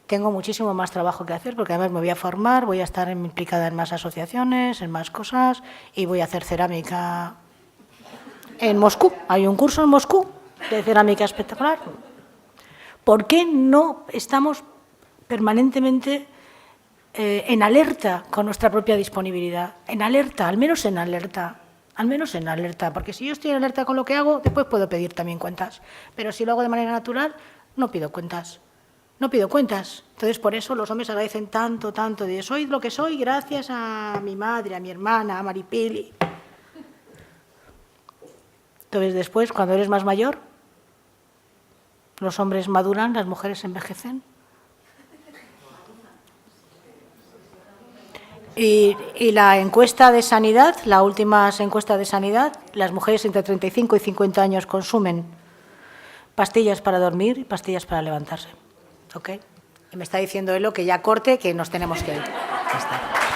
Speaker 2: tengo muchísimo más trabajo que hacer, porque además me voy a formar, voy a estar implicada en más asociaciones, en más cosas, y voy a hacer cerámica en Moscú. Hay un curso en Moscú de cerámica espectacular. ¿Por qué no estamos permanentemente en alerta con nuestra propia disponibilidad? En alerta, al menos en alerta. Al menos en alerta, porque si yo estoy en alerta con lo que hago, después puedo pedir también cuentas. Pero si lo hago de manera natural, no pido cuentas. No pido cuentas. Entonces, por eso los hombres agradecen tanto, tanto, de soy lo que soy gracias a mi madre, a mi hermana, a Maripili. Entonces, después, cuando eres más mayor, los hombres maduran, las mujeres envejecen. Y la encuesta de sanidad, la última encuesta de sanidad, las mujeres entre 35 y 50 años consumen pastillas para dormir y pastillas para levantarse. ¿Ok? Y me está diciendo Elo que ya corte, que nos tenemos que ir. Ya está.